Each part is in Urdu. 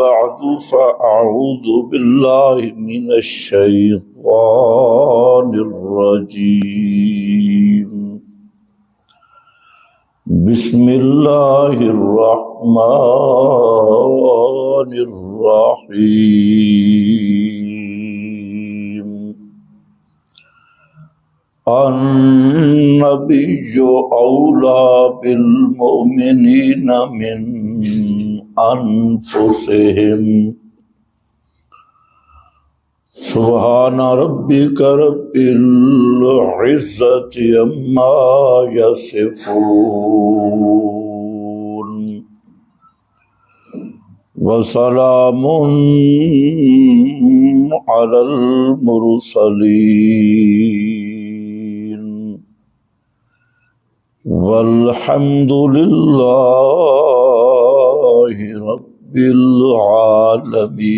بعد فأعوذ بالله من الشيطان الرجيم. بسم الله الرحمن الرحيم. النبي أولى بالمؤمنين من أنفسهم. سبحان ربك رب العزة عما يصفون وسلام على المرسلين والحمد لله رب العالمين.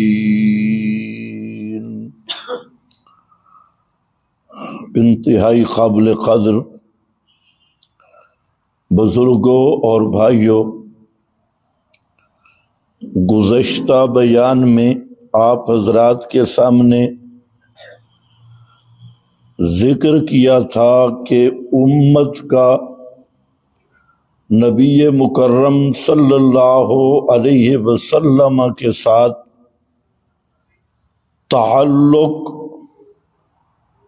انتہائی قابل قدر بزرگوں اور بھائیوں، گزشتہ بیان میں آپ حضرات کے سامنے ذکر کیا تھا کہ امت کا نبی مکرم صلی اللہ علیہ وسلم کے ساتھ تعلق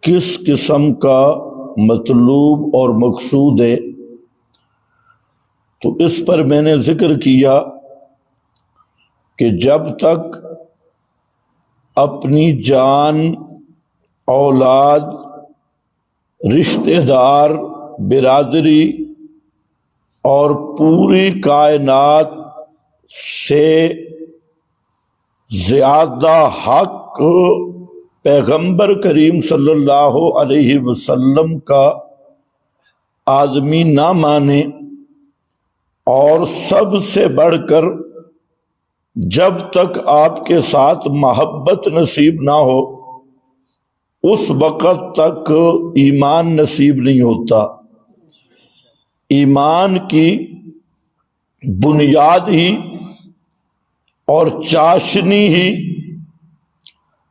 کس قسم کا مطلوب اور مقصود ہے، تو اس پر میں نے ذکر کیا کہ جب تک اپنی جان، اولاد، رشتہ دار، برادری اور پوری کائنات سے زیادہ حق پیغمبر کریم صلی اللہ علیہ وسلم کا آدمی نہ مانے، اور سب سے بڑھ کر جب تک آپ کے ساتھ محبت نصیب نہ ہو اس وقت تک ایمان نصیب نہیں ہوتا. ایمان کی بنیاد ہی اور چاشنی ہی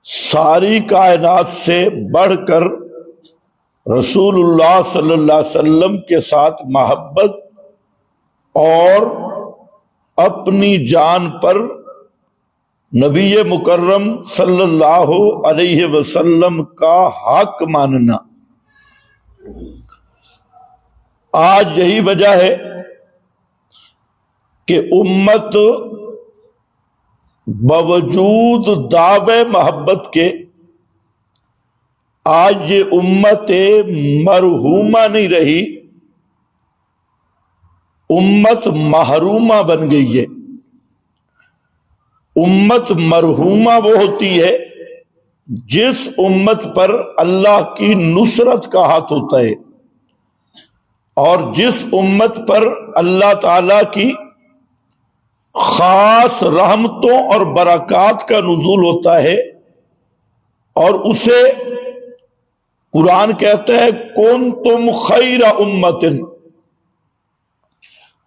ساری کائنات سے بڑھ کر رسول اللہ صلی اللہ علیہ وسلم کے ساتھ محبت اور اپنی جان پر نبی مکرم صلی اللہ علیہ وسلم کا حق ماننا. آج یہی وجہ ہے کہ امت باوجود دعوے محبت کے آج یہ امت مرحومہ نہیں رہی، امت محرومہ بن گئی ہے. امت مرحومہ وہ ہوتی ہے جس امت پر اللہ کی نصرت کا ہاتھ ہوتا ہے، اور جس امت پر اللہ تعالی کی خاص رحمتوں اور برکات کا نزول ہوتا ہے، اور اسے قرآن کہتا ہے کنتم خیر امت،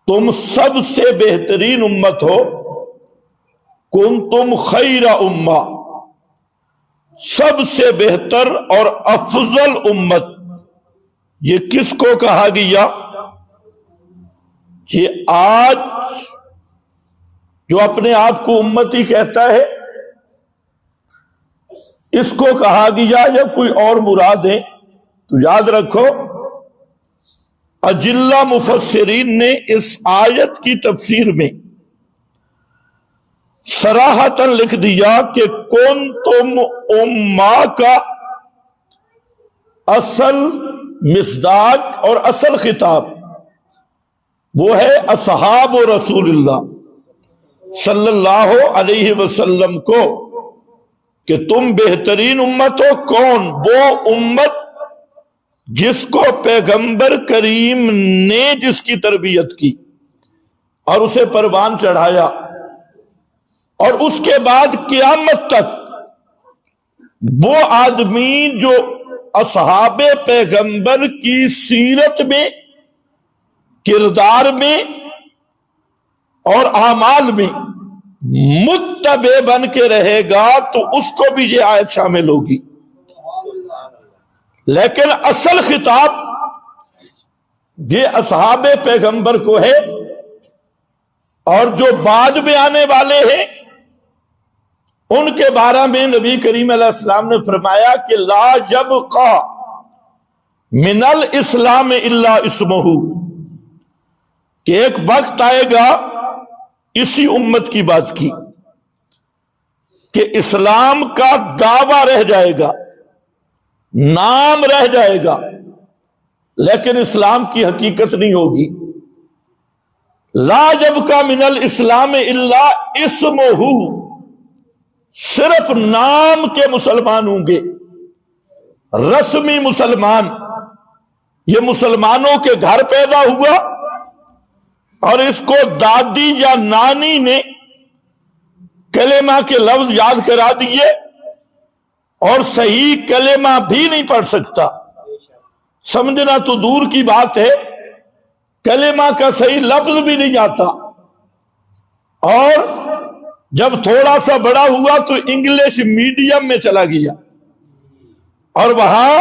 تم سب سے بہترین امت ہو. کنتم خیر امہ، سب سے بہتر اور افضل امت. یہ کس کو کہا گیا؟ کہ آج جو اپنے آپ کو امتی کہتا ہے اس کو کہا گیا، یا کوئی اور مراد ہے؟ تو یاد رکھو اجلہ مفسرین نے اس آیت کی تفسیر میں صراحتاً لکھ دیا کہ کنتم امہ کا اصل مصداق اور اصل خطاب وہ ہے اصحاب رسول اللہ صلی اللہ علیہ وسلم کو، کہ تم بہترین امت ہو. کون؟ وہ امت جس کو پیغمبر کریم نے جس کی تربیت کی اور اسے پروان چڑھایا، اور اس کے بعد قیامت تک وہ آدمی جو اصحاب پیغمبر کی سیرت میں، کردار میں اور اعمال میں متبع بن کے رہے گا تو اس کو بھی یہ آیت شامل ہوگی. لیکن اصل خطاب یہ اصحاب پیغمبر کو ہے، اور جو بعد میں آنے والے ہیں ان کے بارے میں نبی کریم علیہ السلام نے فرمایا کہ لا یبقی من الاسلام الا اسمہ، کہ ایک وقت آئے گا اسی امت کی بات کی کہ اسلام کا دعویٰ رہ جائے گا، نام رہ جائے گا، لیکن اسلام کی حقیقت نہیں ہوگی. لا یبقی من الاسلام الا اسمہ، صرف نام کے مسلمان ہوں گے، رسمی مسلمان. یہ مسلمانوں کے گھر پیدا ہوا اور اس کو دادی یا نانی نے کلمہ کے لفظ یاد کرا دیے اور صحیح کلمہ بھی نہیں پڑھ سکتا. سمجھنا تو دور کی بات ہے، کلمہ کا صحیح لفظ بھی نہیں آتا. اور جب تھوڑا سا بڑا ہوا تو انگلش میڈیم میں چلا گیا، اور وہاں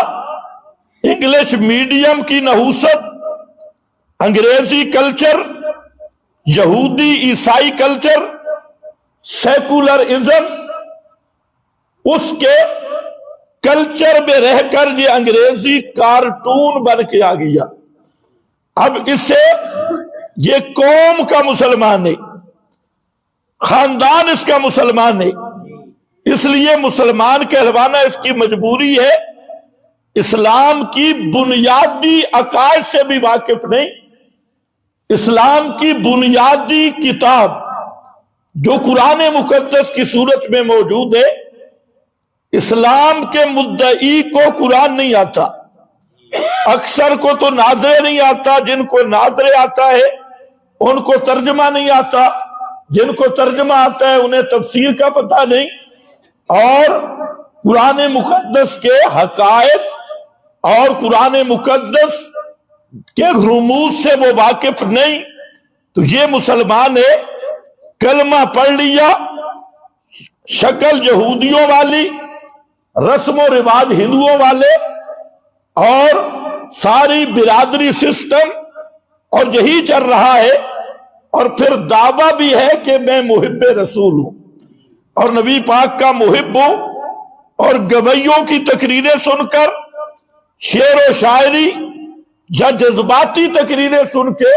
انگلش میڈیم کی نحوست، انگریزی کلچر، یہودی عیسائی کلچر، سیکولرزم، اس کے کلچر میں رہ کر یہ انگریزی کارٹون بن کے آ گیا. اب اسے یہ قوم کا مسلمان ہے، خاندان اس کا مسلمان ہے، اس لیے مسلمان کہلوانا اس کی مجبوری ہے. اسلام کی بنیادی عقائد سے بھی واقف نہیں. اسلام کی بنیادی کتاب جو قرآن مقدس کی صورت میں موجود ہے، اسلام کے مدعی کو قرآن نہیں آتا، اکثر کو تو ناظرے نہیں آتا، جن کو ناظرے آتا ہے ان کو ترجمہ نہیں آتا، جن کو ترجمہ آتا ہے انہیں تفسیر کا پتہ نہیں، اور قرآن مقدس کے حقائق اور قرآن مقدس کے رموز سے وہ واقف نہیں. تو یہ مسلمان ہے، کلمہ پڑھ لیا، شکل یہودیوں والی، رسم و رواج ہندوؤں والے، اور ساری برادری سسٹم، اور یہی چل رہا ہے. اور پھر دعویٰ بھی ہے کہ میں محب رسول ہوں اور نبی پاک کا محب ہوں، اور گویوں کی تقریریں سن کر، شعر و شاعری یا جذباتی تقریریں سن کے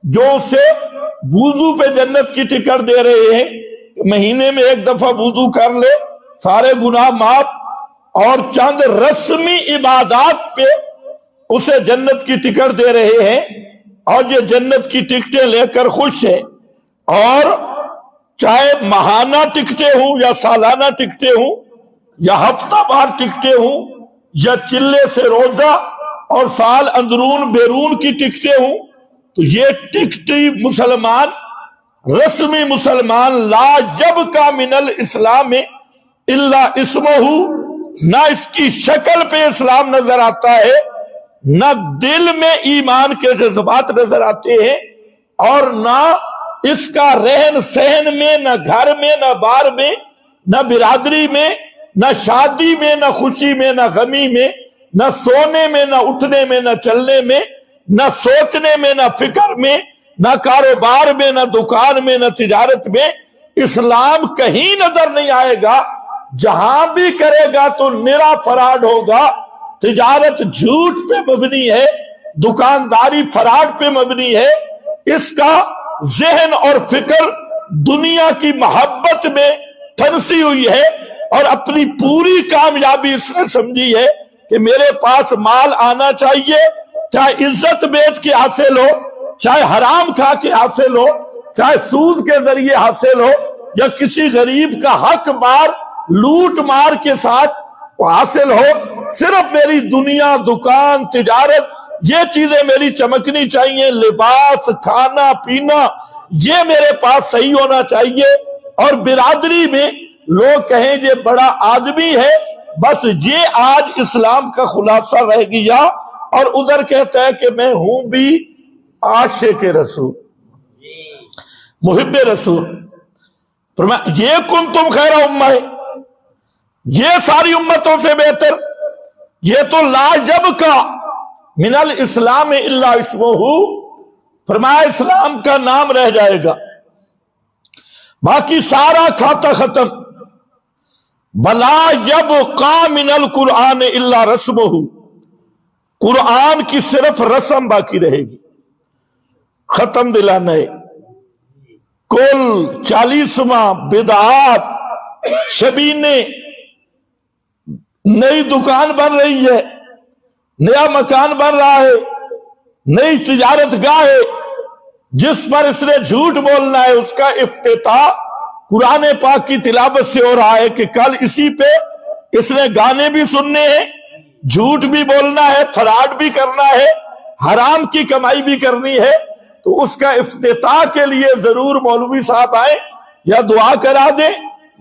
جو اسے وضو پہ جنت کی ٹکٹ دے رہے ہیں، مہینے میں ایک دفعہ وضو کر لے سارے گناہ معاف، اور چند رسمی عبادات پہ اسے جنت کی ٹکٹ دے رہے ہیں، اور یہ جنت کی ٹکٹیں لے کر خوش ہے. اور چاہے ماہانہ ٹکٹیں ہوں یا سالانہ ٹکٹیں ہوں یا ہفتہ وار ٹکٹیں ہوں یا چلے سے روزہ اور سال اندرون بیرون کی ٹکٹیں ہوں، تو یہ ٹکٹی مسلمان، رسمی مسلمان، لا یبقی من الاسلام الا اسمہ، نہ اس کی شکل پہ اسلام نظر آتا ہے، نہ دل میں ایمان کے جذبات نظر آتے ہیں، اور نہ اس کا رہن سہن میں، نہ گھر میں، نہ بار میں، نہ برادری میں، نہ شادی میں، نہ خوشی میں، نہ غمی میں، نہ سونے میں، نہ اٹھنے میں، نہ چلنے میں، نہ سوچنے میں، نہ فکر میں، نہ کاروبار میں، نہ دکان میں، نہ تجارت میں اسلام کہیں نظر نہیں آئے گا. جہاں بھی کرے گا تو نرا فراڈ ہوگا. تجارت جھوٹ پہ مبنی ہے، دکانداری فراڈ پہ مبنی ہے، اس کا ذہن اور فکر دنیا کی محبت میں پھنسی ہوئی ہے، اور اپنی پوری کامیابی اس نے سمجھی ہے کہ میرے پاس مال آنا چاہیے، چاہے عزت بیچ کے حاصل ہو، چاہے حرام کھا کے حاصل ہو، چاہے سود کے ذریعے حاصل ہو، یا کسی غریب کا حق مار لوٹ مار کے ساتھ حاصل ہو. صرف میری دنیا، دکان، تجارت، یہ چیزیں میری چمکنی چاہیے، لباس، کھانا پینا، یہ میرے پاس صحیح ہونا چاہیے. اور برادری میں لوگ کہیں یہ بڑا آدمی ہے، بس یہ آج اسلام کا خلاصہ رہ گیا. اور ادھر کہتا ہے کہ میں ہوں بھی عاشق رسول، محب رسول. فرمایا یہ کنتم خیر امہ ہے، یہ ساری امتوں سے بہتر، یہ تو لا یبقی من الاسلام الا اسمہ، فرمایا اسلام کا نام رہ جائے گا، باقی سارا کھاتا ختم۔ بلا یبقی من القرآن الا رسمہ، قرآن کی صرف رسم باقی رہے گی، ختم دلانا ہے۔ کل 40واں بدعات، شبینے، نئی دکان بن رہی ہے، نیا مکان بن رہا ہے، نئی تجارت گاہ ہے، جس پر اس نے جھوٹ بولنا ہے، اس کا افتتاح قرآن پاک کی تلاوت سے ہو رہا ہے کہ کل اسی پہ اس نے گانے بھی سننے ہیں، جھوٹ بھی بولنا ہے، فراڈ بھی کرنا ہے، حرام کی کمائی بھی کرنی ہے، تو اس کا افتتاح کے لیے ضرور مولوی صاحب آئے، یا دعا کرا دے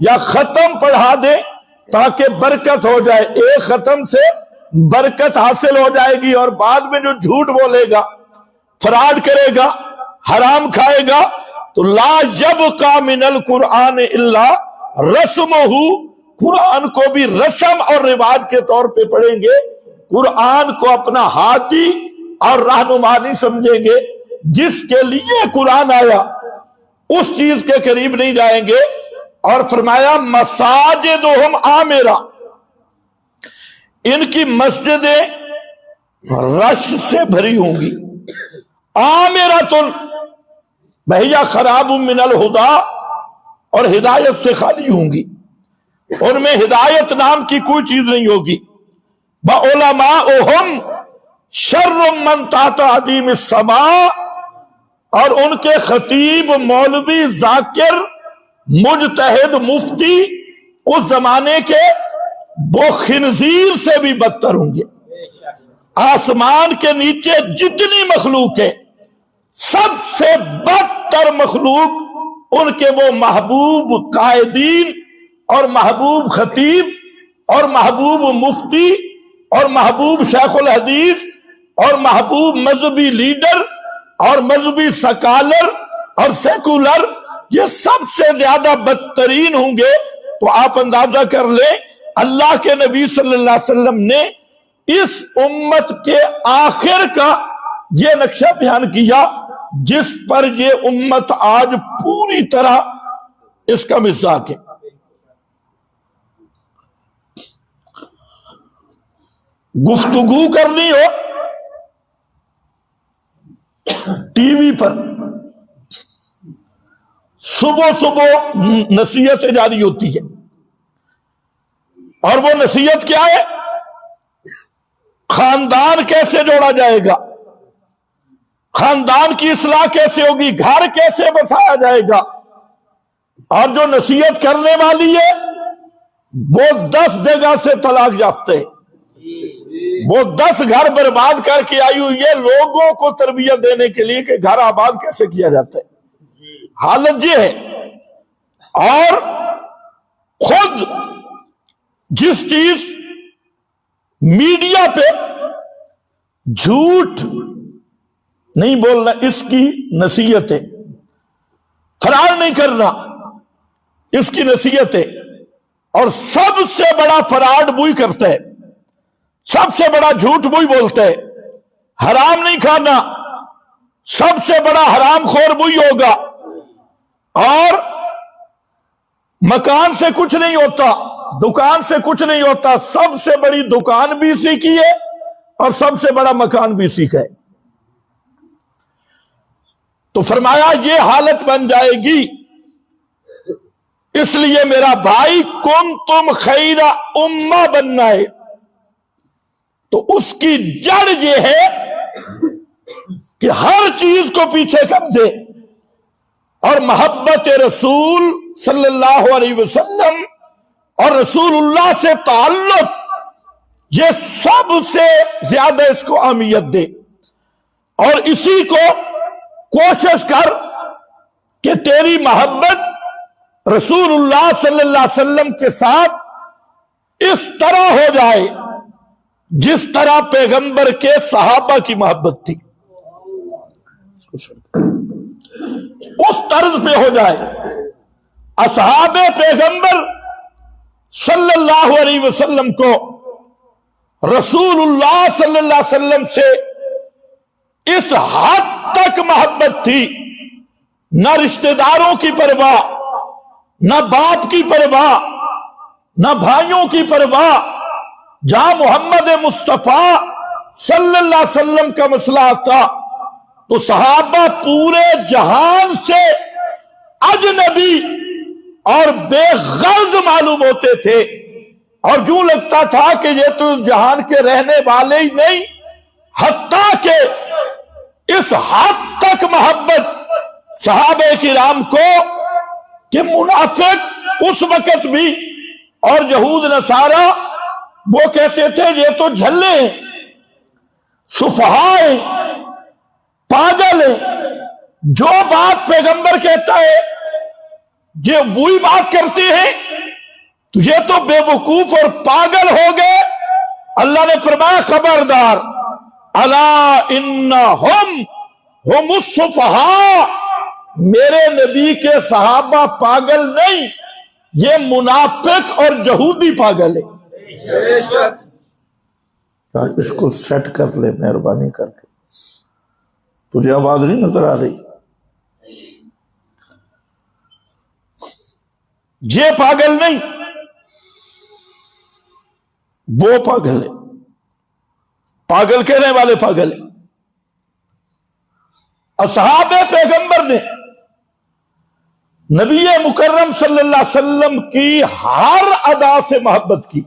یا ختم پڑھا دے تاکہ برکت ہو جائے۔ ایک ختم سے برکت حاصل ہو جائے گی، اور بعد میں جو جھوٹ بولے گا، فراڈ کرے گا، حرام کھائے گا، تو لا یبقی من القرآن الا رسمہ، قرآن کو بھی رسم اور رواج کے طور پہ پڑھیں گے، قرآن کو اپنا ہادی اور رہنما نہیں سمجھیں گے، جس کے لیے قرآن آیا اس چیز کے قریب نہیں جائیں گے۔ اور فرمایا مساجدہم عامرہ، ان کی مسجدیں رش سے بھری ہوں گی، عامرۃ بھیا خراب من الہدا، اور ہدایت سے خالی ہوں گی، ان میں ہدایت نام کی کوئی چیز نہیں ہوگی۔ وعلماؤہم شر من تحت عدیم السماء، اور ان کے خطیب، مولوی، ذاکر، مجتہد، مفتی اس زمانے کے وہ خنزیر سے بھی بدتر ہوں گے۔ آسمان کے نیچے جتنی مخلوق ہے، سب سے بدتر مخلوق ان کے وہ محبوب قائدین اور محبوب خطیب اور محبوب مفتی اور محبوب شیخ الحدیث اور محبوب مذہبی لیڈر اور مذہبی سکالر اور سیکولر، یہ سب سے زیادہ بدترین ہوں گے۔ تو آپ اندازہ کر لیں، اللہ کے نبی صلی اللہ علیہ وسلم نے اس امت کے آخر کا یہ نقشہ بیان کیا، جس پر یہ امت آج پوری طرح اس کا مصداق ہے۔ گفتگو کرنی ہو ٹی وی پر، صبح صبح نصیحتیں جاری ہوتی ہے، اور وہ نصیحت کیا ہے؟ خاندان کیسے جوڑا جائے گا، خاندان کی اصلاح کیسے ہوگی، گھر کیسے بسایا جائے گا۔ اور جو نصیحت کرنے والی ہے وہ 10 جگہ سے طلاق یافتہ ہے، وہ 10 گھر برباد کر کے آئی ہوئی ہے لوگوں کو تربیت دینے کے لیے کہ گھر آباد کیسے کیا جاتا ہے۔ حالت یہ ہے، اور خود جس چیز میڈیا پہ جھوٹ نہیں بولنا، اس کی نصیحت ہے، فراڈ نہیں کرنا، اس کی نصیحت ہے۔ اور سب سے بڑا فراڈ وہی کرتا ہے، سب سے بڑا جھوٹ وہی بولتا ہے۔ حرام نہیں کھانا، سب سے بڑا حرام خور وہی ہوگا۔ اور مکان سے کچھ نہیں ہوتا، دکان سے کچھ نہیں ہوتا، سب سے بڑی دکان بھی اسی کی ہے اور سب سے بڑا مکان بھی اسی کا ہے۔ تو فرمایا یہ حالت بن جائے گی، اس لیے میرا بھائی کنتم خیر امہ بننا ہے، تو اس کی جڑ یہ ہے کہ ہر چیز کو پیچھے کر دے، اور محبت رسول صلی اللہ علیہ وسلم اور رسول اللہ سے تعلق، یہ سب سے زیادہ اس کو اہمیت دے، اور اسی کو کوشش کر کہ تیری محبت رسول اللہ صلی اللہ علیہ وسلم کے ساتھ اس طرح ہو جائے جس طرح پیغمبر کے صحابہ کی محبت تھی، اس طرز پہ ہو جائے۔ اصحاب پیغمبر صلی اللہ علیہ وسلم کو رسول اللہ صلی اللہ علیہ وسلم سے اس حد تک محبت تھی، نہ رشتہ داروں کی پرواہ، نہ باپ کی پرواہ، نہ بھائیوں کی پرواہ۔ جہاں محمد مصطفیٰ صلی اللہ علیہ وسلم کا مسئلہ آتا تو صحابہ پورے جہان سے اجنبی اور بے غرض معلوم ہوتے تھے، اور جو لگتا تھا کہ یہ تو جہان کے رہنے والے ہی نہیں، حتیٰ کہ اس حد تک محبت صحابہ کرام کو کہ منافق اس وقت بھی اور یہود نصارہ وہ کہتے تھے یہ تو جھلے ہیں، سفہاء ہیں، پاگل ہیں، جو بات پیغمبر کہتا ہے یہ وہی بات کرتے ہیں، تو یہ تو بے وقوف اور پاگل ہو گئے۔ اللہ نے فرمایا خبردار، الا انہم ہم السفہاء، میرے نبی کے صحابہ پاگل نہیں، یہ منافق اور یہودی پاگل ہے۔ اس کو سیٹ کر لے مہربانی کر کے، تجھے آواز نہیں نظر آ رہی؟ یہ پاگل نہیں، وہ پاگل ہے، پاگل کہنے والے پاگل ہیں۔ اصحاب پیغمبر نے نبی مکرم صلی اللہ علیہ وسلم کی ہر ادا سے محبت کی،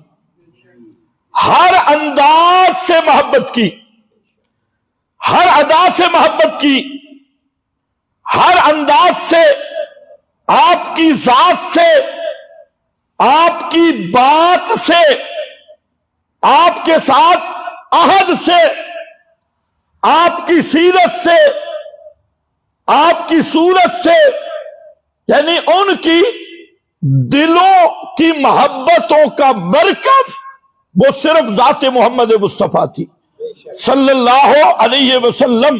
ہر انداز سے محبت کی، ہر ادا سے محبت کی، ہر انداز سے، آپ کی ذات سے، آپ کی بات سے، آپ کے ساتھ عہد سے، آپ کی سیرت سے، آپ کی صورت سے، یعنی ان کی دلوں کی محبتوں کا مرکز وہ صرف ذات محمد مصطفیٰ تھی صلی اللہ علیہ وسلم۔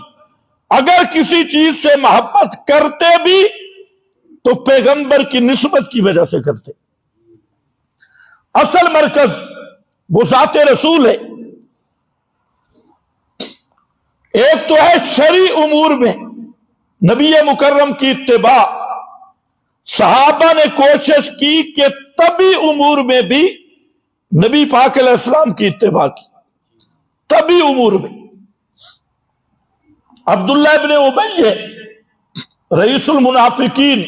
اگر کسی چیز سے محبت کرتے بھی تو پیغمبر کی نسبت کی وجہ سے کرتے، اصل مرکز وہ ذات رسول ہے۔ ایک تو ہے شرعی امور میں نبی مکرم کی اتباع، صحابہ نے کوشش کی کہ طبی امور میں بھی نبی پاک علیہ السلام کی اتباع کی، طبی امور میں۔ عبداللہ ابن ابی ہے رئیس المنافقین،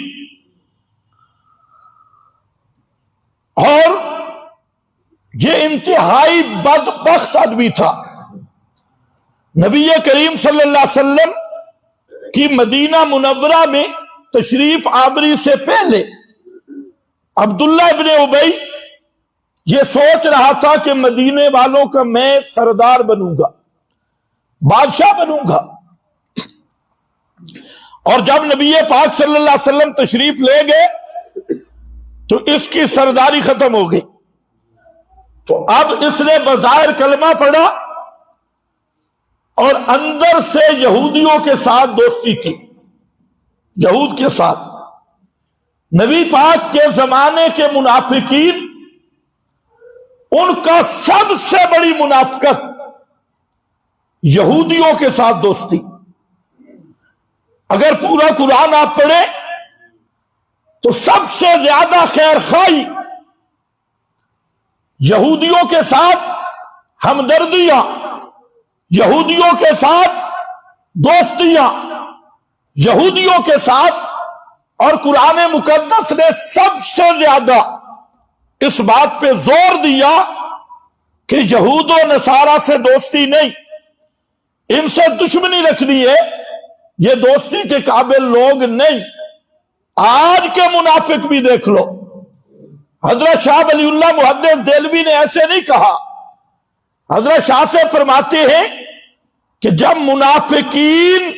اور یہ انتہائی بدبخت آدمی تھا۔ نبی کریم صلی اللہ علیہ وسلم کی مدینہ منورہ میں تشریف آوری سے پہلے عبداللہ ابن ابی یہ سوچ رہا تھا کہ مدینے والوں کا میں سردار بنوں گا، بادشاہ بنوں گا، اور جب نبی پاک صلی اللہ علیہ وسلم تشریف لے گئے تو اس کی سرداری ختم ہو گئی۔ تو اب اس نے بظاہر کلمہ پڑھا اور اندر سے یہودیوں کے ساتھ دوستی کی، یہود کے ساتھ۔ نبی پاک کے زمانے کے منافقین، ان کا سب سے بڑی منافقت یہودیوں کے ساتھ دوستی۔ اگر پورا قرآن آپ پڑھیں تو سب سے زیادہ خیر خواہی یہودیوں کے ساتھ ہمدردیاں، یہودیوں کے ساتھ دوستیاں، یہودیوں کے ساتھ، اور قرآن مقدس نے سب سے زیادہ اس بات پہ زور دیا کہ یہود و نصارہ سے دوستی نہیں، ان سے دشمنی رکھنی ہے، یہ دوستی کے قابل لوگ نہیں۔ آج کے منافق بھی دیکھ لو، حضرت شاہ ولی اللہ محدث دہلوی نے ایسے نہیں کہا، حضرت شاہ سے فرماتے ہیں کہ جب منافقین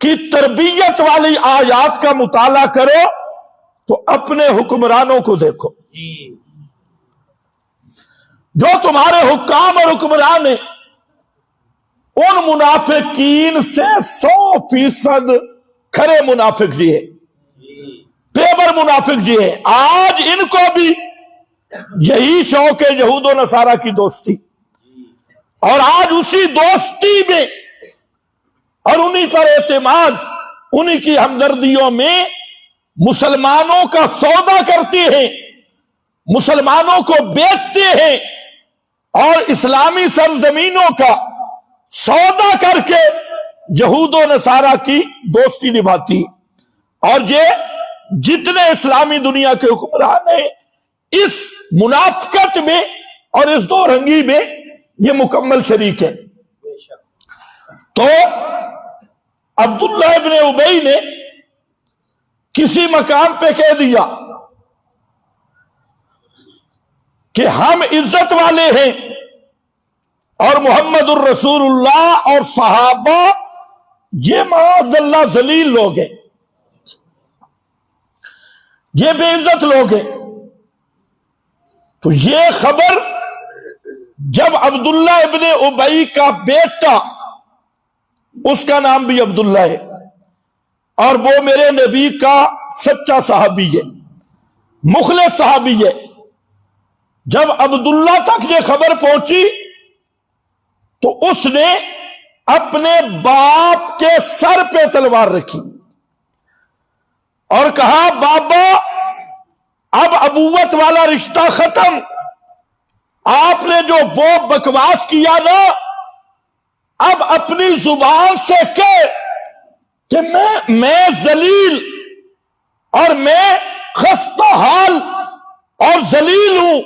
کی تربیت والی آیات کا مطالعہ کرو تو اپنے حکمرانوں کو دیکھو، جو تمہارے حکام اور حکمران ہیں ان منافقین سے 100% کھرے منافق جی ہے۔ پیبر منافق جی ہے. آج ان کو بھی یہی شوق ہے یہود و نصارہ کی دوستی، اور آج اسی دوستی میں اور انہی پر اعتماد، انہی کی ہمدردیوں میں مسلمانوں کا سودا کرتے ہیں، مسلمانوں کو بیچتے ہیں، اور اسلامی سرزمینوں کا سودا کر کے یہود و نصارہ کی دوستی نبھاتی. اور یہ جتنے اسلامی دنیا کے حکمران ہیں اس منافقت میں اور اس دو رنگی میں یہ مکمل شریک ہے. تو عبداللہ ابن ابی نے کسی مقام پہ کہہ دیا کہ ہم عزت والے ہیں اور محمد الرسول اللہ اور صحابہ یہ معاذ اللہ ذلیل لوگ ہیں، یہ بے عزت لوگ ہیں. تو یہ خبر جب عبداللہ ابن ابی کا بیٹا، اس کا نام بھی عبداللہ ہے اور وہ میرے نبی کا سچا صحابی ہے، مخلص صحابی ہے، جب عبداللہ تک یہ خبر پہنچی تو اس نے اپنے باپ کے سر پہ تلوار رکھی اور کہا بابا اب ابوت والا رشتہ ختم، آپ نے جو وہ بکواس کیا نا اب اپنی زبان سے کہ میں ذلیل اور میں خستہ حال اور ذلیل ہوں،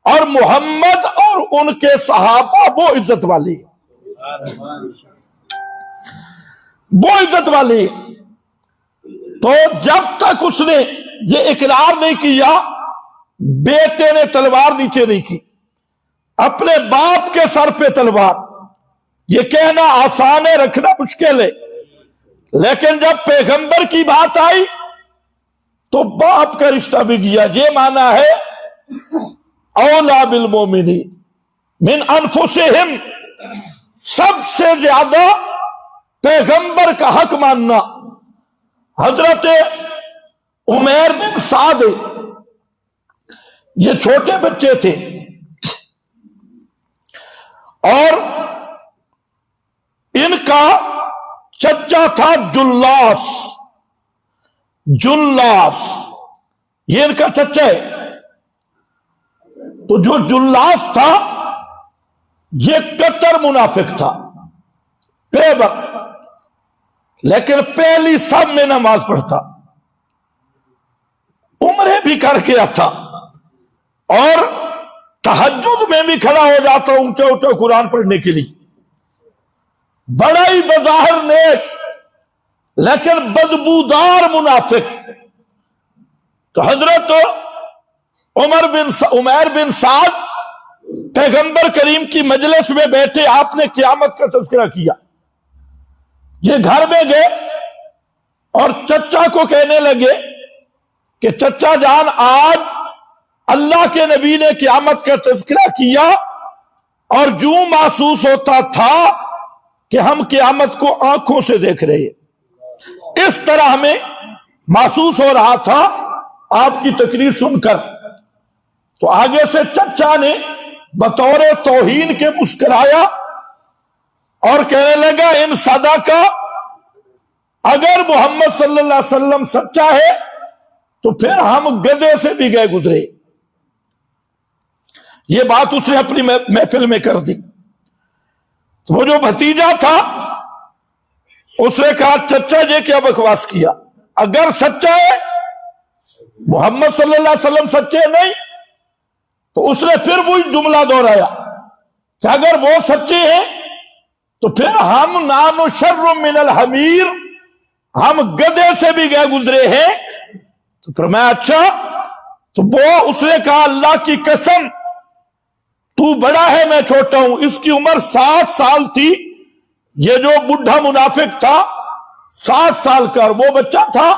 اور محمد اور ان کے صحابہ وہ عزت والی، وہ عزت والی. تو جب تک اس نے یہ اقرار نہیں کیا بیٹے نے تلوار نیچے نہیں کی، اپنے باپ کے سر پہ تلوار. یہ کہنا آسان ہے، رکھنا مشکل ہے، لیکن جب پیغمبر کی بات آئی تو باپ کا رشتہ بھی گیا. یہ معنی ہے اولا بالمومنین من انفسہم، سب سے زیادہ پیغمبر کا حق ماننا. حضرت عمیر بن سعد یہ چھوٹے بچے تھے اور ان کا چچا تھا جلاس، جلاس یہ ان کا چچا ہے. تو جو جلاس تھا یہ کٹر منافق تھا، پیبر، لیکن پہلی سب میں نماز پڑھتا، عمرے بھی کر کے آتا اور تہجد میں بھی کھڑا ہو جاتا اونچا اونچا قرآن پڑھنے کے لیے. بڑا ہی بظاہر نیک لیکن بدبودار منافق. تو حضرت عمیر بن سعد پیغمبر کریم کی مجلس میں بیٹھے، آپ نے قیامت کا تذکرہ کیا. یہ گھر میں گئے اور چچا کو کہنے لگے کہ چچا جان آج اللہ کے نبی نے قیامت کا تذکرہ کیا اور جو محسوس ہوتا تھا کہ ہم قیامت کو آنکھوں سے دیکھ رہے ہیں، اس طرح ہمیں محسوس ہو رہا تھا آپ کی تقریر سن کر. تو آگے سے چچا نے بطور توہین کے مسکرایا اور کہنے لگا ان صدقہ، اگر محمد صلی اللہ علیہ وسلم سچا ہے تو پھر ہم گدھے سے بھی گئے گزرے. یہ بات اس نے اپنی محفل میں کر دی. وہ جو بھتیجا تھا اس نے کہا چچا یہ کیا بکواس کیا، اگر سچا ہے محمد صلی اللہ علیہ وسلم سچے نہیں. تو اس نے پھر وہی جملہ دہرایا کہ اگر وہ سچے ہیں تو پھر ہم نام شر من الحمیر، ہم گدھے سے بھی گئے گزرے ہیں. تو فرمایا اچھا. تو وہ اس نے کہا اللہ کی قسم تو بڑا ہے میں چھوٹا ہوں. اس کی عمر 7 سال تھی، یہ جو بڈھا منافق تھا 7 سال کا، وہ بچہ تھا.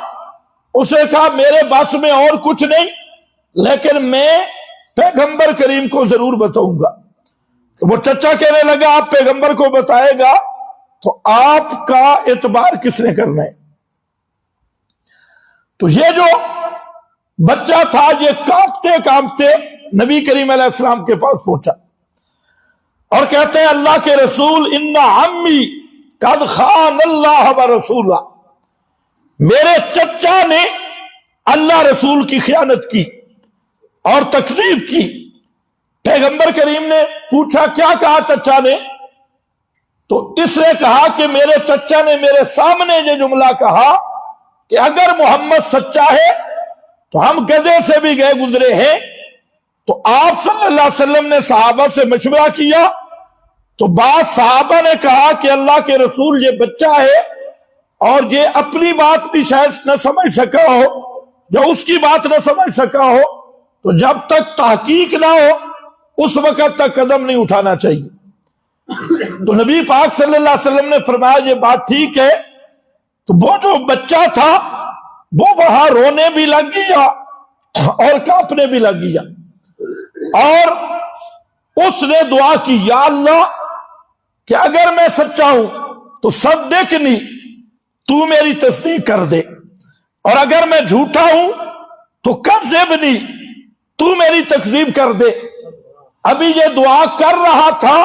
اس نے کہا میرے بس میں اور کچھ نہیں، لیکن میں پیغمبر کریم کو ضرور بتاؤں گا. تو وہ چچا کہنے لگا آپ پیغمبر کو بتائے گا تو آپ کا اعتبار کس نے کرنا ہے. تو یہ جو بچہ تھا یہ کانپتے کانپتے نبی کریم علیہ السلام کے پاس پہنچا اور کہتے ہیں اللہ کے رسول ان عمی قد خان اللہ و رسولہ، میرے چچا نے اللہ رسول کی خیانت کی اور تکذیب کی۔ پیغمبر کریم نے پوچھا کیا کہا چچا نے؟ تو اس نے کہا کہ میرے چچا نے میرے سامنے یہ جملہ کہا کہ اگر محمد سچا ہے تو ہم گدھے سے بھی گئے گزرے ہیں۔ تو آپ صلی اللہ علیہ وسلم نے صحابہ سے مشورہ کیا تو بعض صحابہ نے کہا کہ اللہ کے رسول یہ بچہ ہے اور یہ اپنی بات بھی شاید نہ سمجھ سکا ہو، جو اس کی بات نہ سمجھ سکا ہو، تو جب تک تحقیق نہ ہو اس وقت تک قدم نہیں اٹھانا چاہیے۔ تو نبی پاک صلی اللہ علیہ وسلم نے فرمایا یہ بات ٹھیک ہے۔ تو وہ جو بچہ تھا وہ وہاں رونے بھی لگ گیا اور کانپنے بھی لگ گیا، اور اس نے دعا کی یا اللہ کہ اگر میں سچا ہوں تو صدقنی، تو میری تصدیق کر دے، اور اگر میں جھوٹا ہوں تو کذبنی، تو میری تکذیب کر دے۔ ابھی یہ دعا کر رہا تھا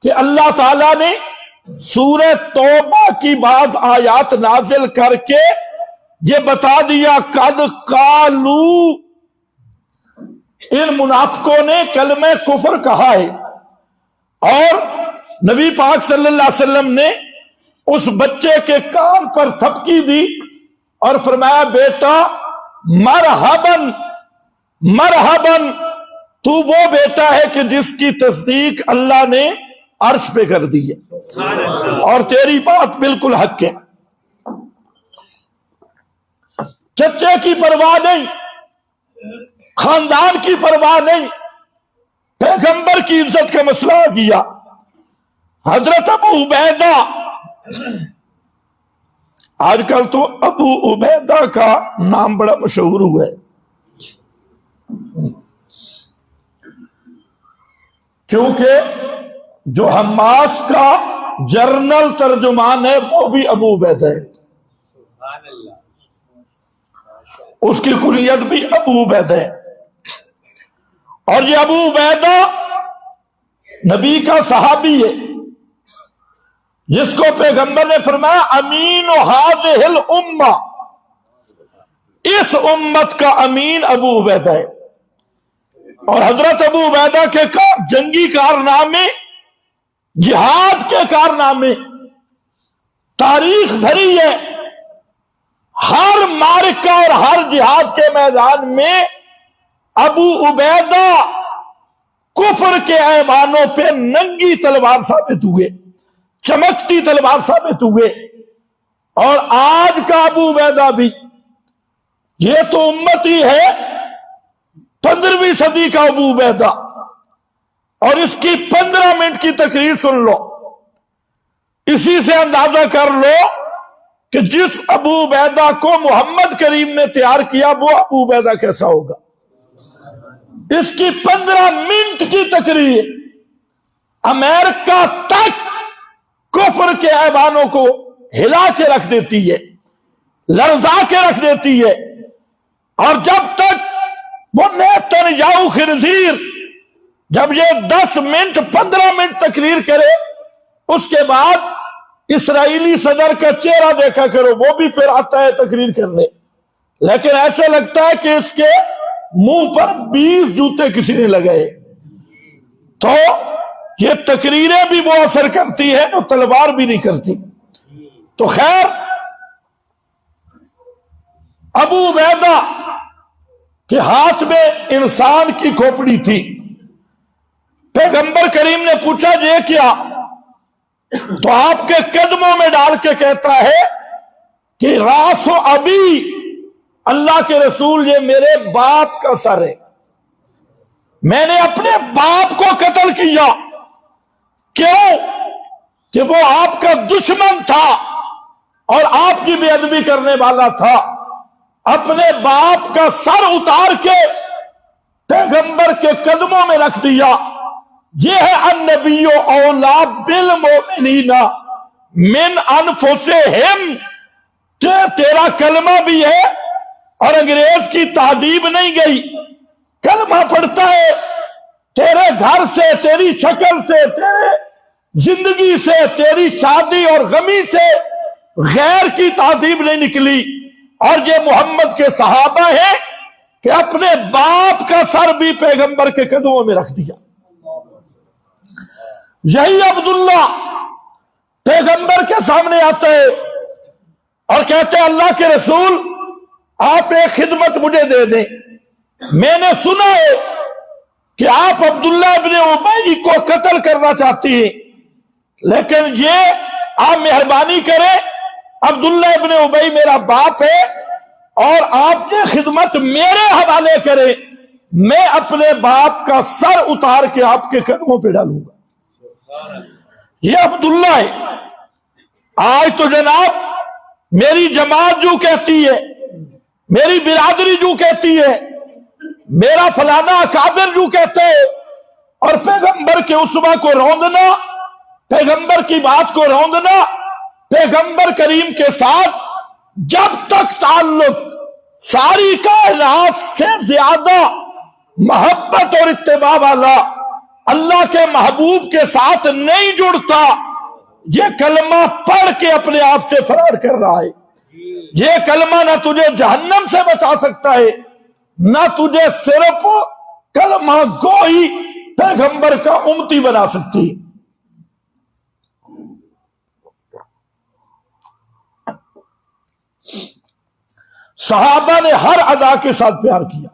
کہ اللہ تعالیٰ نے سورہ توبہ کی بعض آیات نازل کر کے یہ بتا دیا قد قالو، ان منافقوں نے کلمہ کفر کہا ہے۔ اور نبی پاک صلی اللہ علیہ وسلم نے اس بچے کے کان پر تھپکی دی اور فرمایا بیٹا مرحباً مرحباً، تو وہ بیٹا ہے کہ جس کی تصدیق اللہ نے عرش پہ کر دی ہے، اور تیری بات بالکل حق ہے۔ چچے کی پرواہ نہیں، خاندان کی پرواہ نہیں، پیغمبر کی عزت کا مسئلہ کیا۔ حضرت ابو عبیدہ، آج کل تو ابو عبیدہ کا نام بڑا مشہور ہوا ہے، کیونکہ جو حماس کا جرنل ترجمان ہے وہ بھی ابو عبیدہ ہے، اس کی کنیت بھی ابو عبیدہ ہے۔ اور یہ ابو عبیدہ نبی کا صحابی ہے جس کو پیغمبر نے فرمایا امین ہذہ الامہ، اس امت کا امین ابو عبیدہ ہے۔ اور حضرت ابو عبیدہ کے جنگی کارنامے، جہاد کے کارنامے تاریخ بھری ہے۔ ہر معرکہ اور ہر جہاد کے میدان میں ابو عبیدہ کفر کے ایوانوں پہ ننگی تلوار ثابت ہوئے، چمکتی تلوار ثابت ہوئے۔ اور آج کا ابو عبیدہ بھی، یہ تو امتی ہے 15ویں صدی کا ابو عبیدہ، اور اس کی 15 منٹ کی تقریر سن لو، اسی سے اندازہ کر لو کہ جس ابو عبیدہ کو محمد کریم نے تیار کیا وہ ابو عبیدہ کیسا ہوگا۔ اس کی 15 منٹ کی تقریر امریکہ تک کفر کے ایوانوں کو ہلا کے رکھ دیتی ہے، لرزا کے رکھ دیتی ہے۔ اور جب تک وہ نیتنیاہو خنزیر جب یہ 10 منٹ 15 منٹ تقریر کرے، اس کے بعد اسرائیلی صدر کا چہرہ دیکھا کرو، وہ بھی پھر آتا ہے تقریر کرنے، لیکن ایسا لگتا ہے کہ اس کے منہ پر 20 جوتے کسی نے لگائے۔ تو یہ تقریریں بھی وہ اثر کرتی ہے جو تلوار بھی نہیں کرتی۔ تو خیر، ابو عبیدہ کے ہاتھ میں انسان کی کھوپڑی تھی۔ پیغمبر کریم نے پوچھا یہ کیا؟ تو آپ کے قدموں میں ڈال کے کہتا ہے کہ راس و ابی، اللہ کے رسول یہ میرے باپ کا سر ہے، میں نے اپنے باپ کو قتل کیا۔ کیوں؟ کہ وہ آپ کا دشمن تھا اور آپ کی بے ادبی کرنے والا تھا۔ اپنے باپ کا سر اتار کے پیغمبر کے قدموں میں رکھ دیا۔ یہ ہے النبی اولا بالمؤمنین من انفسہم، کہ تیرا کلمہ بھی ہے اور انگریز کی تہذیب نہیں گئی، کلمہ پڑھتا ہے، تیرے گھر سے، تیری شکل سے، تیرے زندگی سے، تیری شادی اور غمی سے غیر کی تہذیب نہیں نکلی۔ اور یہ محمد کے صحابہ ہیں کہ اپنے باپ کا سر بھی پیغمبر کے قدموں میں رکھ دیا۔ یہی عبداللہ پیغمبر کے سامنے آتا ہے اور کہتے ہیں اللہ کے رسول آپ ایک خدمت مجھے دے دیں، میں نے سنا ہے کہ آپ عبداللہ ابن ابی کو قتل کرنا چاہتی ہیں، لیکن یہ آپ مہربانی کریں، عبداللہ ابن ابی میرا باپ ہے اور آپ یہ خدمت میرے حوالے کریں، میں اپنے باپ کا سر اتار کے آپ کے قدموں پہ ڈالوں گا۔ یہ عبداللہ ہے۔ آج تو جناب میری جماعت جو کہتی ہے، میری برادری جو کہتی ہے، میرا فلانا اکابر جو کہتے ہیں، اور پیغمبر کے اسوہ کو روندنا، پیغمبر کی بات کو روندنا، پیغمبر کریم کے ساتھ جب تک تعلق ساری کائنات سے زیادہ محبت اور اتباع والا اللہ کے محبوب کے ساتھ نہیں جڑتا، یہ کلمہ پڑھ کے اپنے آپ سے فرار کر رہا ہے۔ یہ کلمہ نہ تجھے جہنم سے بچا سکتا ہے، نہ تجھے صرف کلمہ گوئی پیغمبر کا امتی بنا سکتی۔ صحابہ نے ہر ادا کے ساتھ پیار کیا۔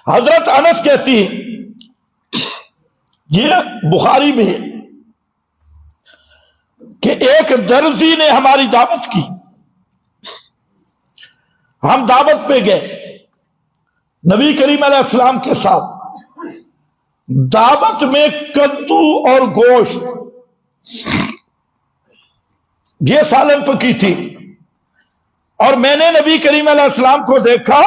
حضرت انس کہتی ہے، یہ بخاری میں ہے کہ ایک درزی نے ہماری دعوت کی، ہم دعوت پہ گئے نبی کریم علیہ السلام کے ساتھ، دعوت میں کدو اور گوشت یہ سالن پکی تھی، اور میں نے نبی کریم علیہ السلام کو دیکھا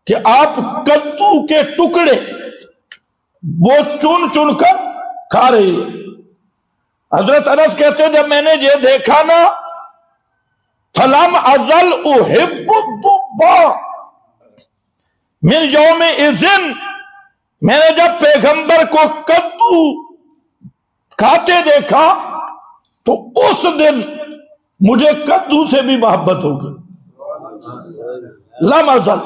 کہ آپ کدو کے ٹکڑے وہ چن چن کر کھا رہی ہے۔ حضرت انس کہتے ہیں جب میں نے یہ دیکھا نا، فلم ازل احب الضبا من یوم اذن، میں نے جب پیغمبر کو کدو کھاتے دیکھا تو اس دن مجھے کدو سے بھی محبت ہو گئی۔ لم ازل،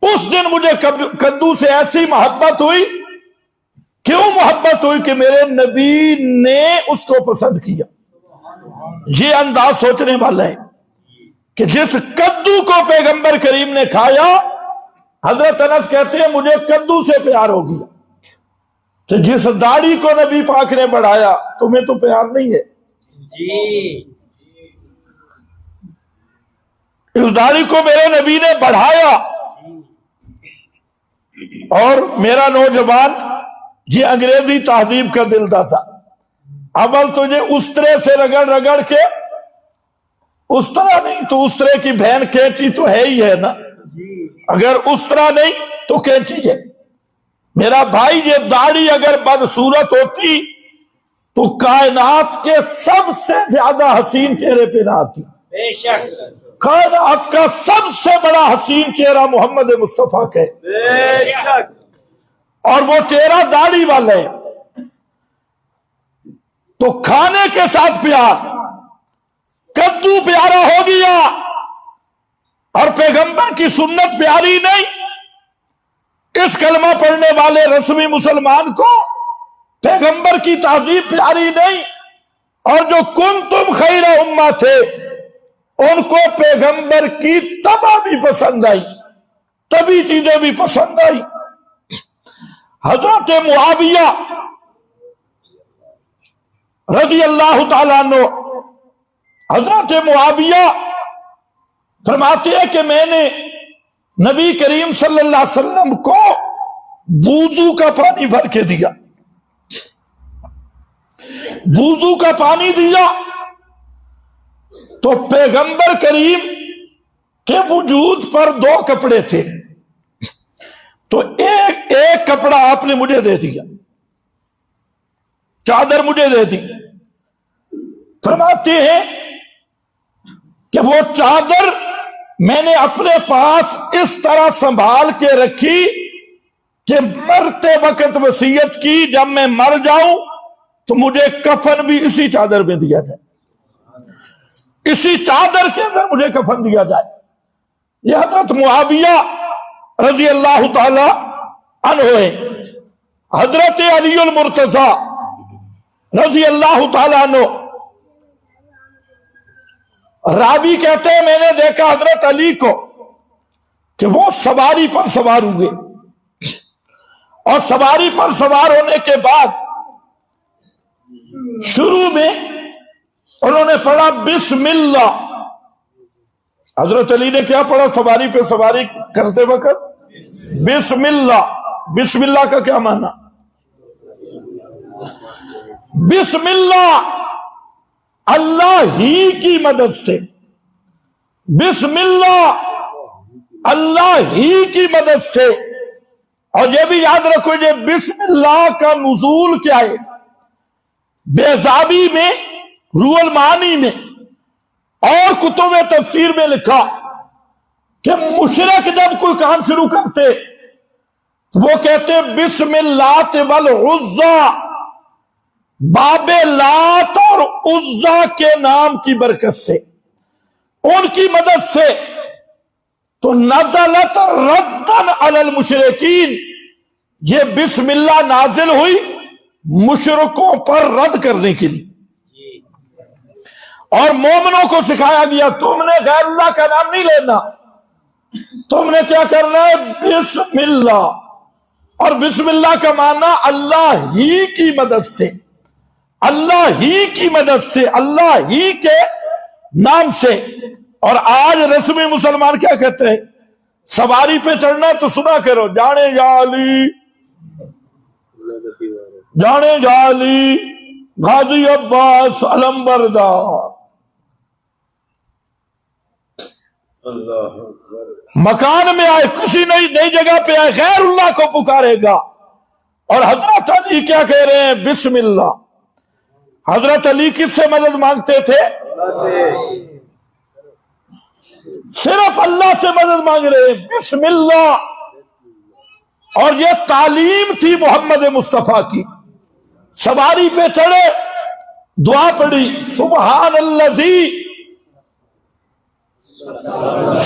اس دن مجھے کدو سے ایسی محبت ہوئی۔ کیوں محبت ہوئی؟ کہ میرے نبی نے اس کو پسند کیا۔ یہ انداز سوچنے والا ہے کہ جس کدو کو پیغمبر کریم نے کھایا، حضرت انس کہتے ہیں مجھے کدو سے پیار ہو گیا۔ تو جس داڑھی کو نبی پاک نے بڑھایا، تمہیں تو پیار نہیں ہے؟ اس داڑھی کو میرے نبی نے بڑھایا، اور میرا نوجوان یہ انگریزی تہذیب کا دلدا تھا، اول تجھے استرے سے رگڑ رگڑ کے، استرا نہیں تو استرے کی بہن کینچی تو ہے ہی ہے نا، اگر استرا نہیں تو کینچی ہے۔ میرا بھائی یہ داڑھی اگر بدصورت ہوتی تو کائنات کے سب سے زیادہ حسین چہرے پہ نہ آتی۔ بے شک کائنات کا سب سے بڑا حسین چہرہ محمد مصطفیٰ کا ہے، اور وہ چہرہ داڑھی والا ہے۔ تو کھانے کے ساتھ پیار، کدو پیارا ہو گیا، اور پیغمبر کی سنت پیاری نہیں۔ اس کلمہ پڑھنے والے رسمی مسلمان کو پیغمبر کی تہذیب پیاری نہیں، اور جو کنتم خیر امہ تھے ان کو پیغمبر کی طبع بھی پسند آئی، طبی چیزیں بھی پسند آئی۔ حضرت معاویہ رضی اللہ تعالیٰ عنہ، حضرت معاویہ فرماتے ہیں کہ میں نے نبی کریم صلی اللہ علیہ وسلم کو وضو کا پانی بھر کے دیا، وضو کا پانی دیا تو پیغمبر کریم کے وجود پر 2 کپڑے تھے، تو ایک کپڑا آپ نے مجھے دے دیا، چادر مجھے دے دی۔ فرماتے ہیں کہ وہ چادر میں نے اپنے پاس اس طرح سنبھال کے رکھی کہ مرتے وقت وصیت کی جب میں مر جاؤں تو مجھے کفن بھی اسی چادر میں دیا جائے، اسی چادر کے اندر مجھے کفن دیا جائے۔ یہ حضرت معاویہ رضی اللہ تعالی عنہ ہے۔ حضرت علی المرتضی رضی اللہ تعالی عنہ راوی کہتے ہیں میں نے دیکھا حضرت علی کو کہ وہ سواری پر سوار ہوئے، اور سواری پر سوار ہونے کے بعد شروع میں انہوں نے پڑھا بسم اللہ۔ حضرت علی نے کیا پڑھا سواری پہ سواری کرتے وقت؟ بسم اللہ۔ بسم اللہ کا کیا معنی؟ بسم اللہ اللہ ہی کی مدد سے، بسم اللہ اللہ ہی کی مدد سے۔ اور یہ بھی یاد رکھو یہ بسم اللہ کا نزول کیا ہے؟ بیضاوی میں، روح المعانی میں اور کتب تفسیر میں لکھا کہ مشرک جب کوئی کام شروع کرتے وہ کہتے بسم اللہ والعزا، باب لات اور عزا کے نام کی برکت سے، ان کی مدد سے۔ تو نزلت ردن علی المشرکین، یہ بسم اللہ نازل ہوئی مشرکوں پر رد کرنے کے لیے، اور مومنوں کو سکھایا گیا تم نے غیر اللہ کا نام نہیں لینا، تم نے کیا کرنا ہے؟ بسم اللہ۔ اور بسم اللہ کا معنی اللہ ہی کی مدد سے، اللہ ہی کی مدد سے، اللہ ہی کے نام سے۔ اور آج رسمی مسلمان کیا کہتے ہیں؟ سواری پہ چڑھنا تو سنا کرو جانے جا علی، جانے جا علی، غازی عباس علمبردار۔ مکان میں آئے، کسی نئی جگہ پہ آئے، غیر اللہ کو پکارے گا۔ اور حضرت علی کیا کہہ رہے ہیں؟ بسم اللہ۔ حضرت علی کس سے مدد مانگتے تھے؟ صرف اللہ سے مدد مانگ رہے ہیں، بسم اللہ۔ اور یہ تعلیم تھی محمد مصطفیٰ کی۔ سواری پہ چڑھے، دعا پڑھی سبحان الذی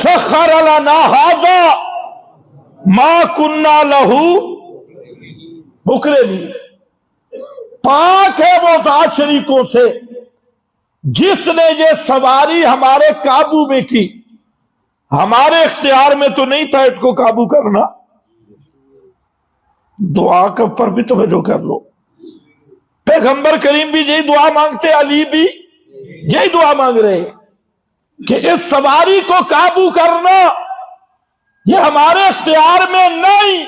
سخر لنا ھذا ما کنا لہ مقرنین۔ پاک ہے وہ ذات شریکوں سے جس نے یہ سواری ہمارے قابو میں کی، ہمارے اختیار میں تو نہیں تھا اس کو قابو کرنا۔ دعا کے اوپر بھی توجہ کر لو، پیغمبر کریم بھی یہی دعا مانگتے، علی بھی یہی دعا مانگ رہے ہیں کہ اس سواری کو قابو کرنا یہ ہمارے اختیار میں نہیں،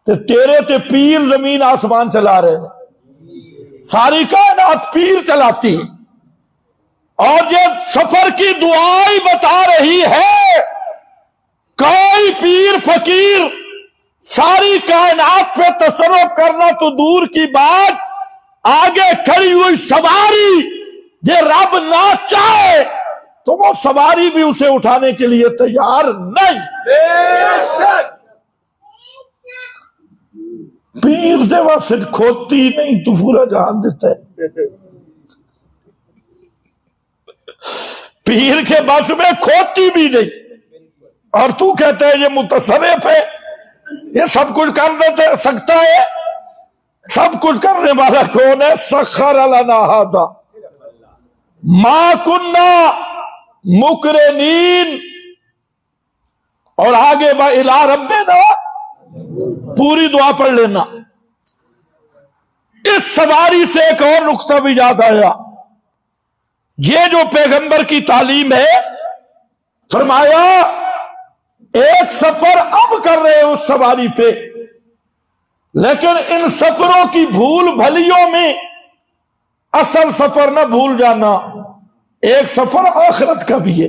تو تیرے تے پیر زمین آسمان چلا رہے ہیں، ساری کائنات پیر چلاتی ہے۔ اور یہ سفر کی دعا ہی بتا رہی ہے کوئی پیر فقیر ساری کائنات پہ تصرف کرنا تو دور کی بات، آگے کھڑی ہوئی سواری یہ رب نہ چاہے تو وہ سواری بھی اسے اٹھانے کے لیے تیار نہیں۔ پیر سے واسط کھوتی نہیں تو پورا جہان دیتا ہے، پیر کے بس میں کھوتی بھی نہیں، اور تو کہتا ہے یہ متصرف ہے، یہ سب کچھ کر سکتا ہے۔ سب کچھ کرنے والا کون ہے؟ سخر لنا ھذا ما کنا مقرنین۔ اور آگے با الی ربنا، پوری دعا پڑھ لینا۔ اس سواری سے ایک اور نقطہ بھی یاد آیا، یہ جو پیغمبر کی تعلیم ہے، فرمایا ایک سفر اب کر رہے اس سواری پہ، لیکن ان سفروں کی بھول بھلیوں میں اصل سفر نہ بھول جانا، ایک سفر آخرت کا بھی ہے،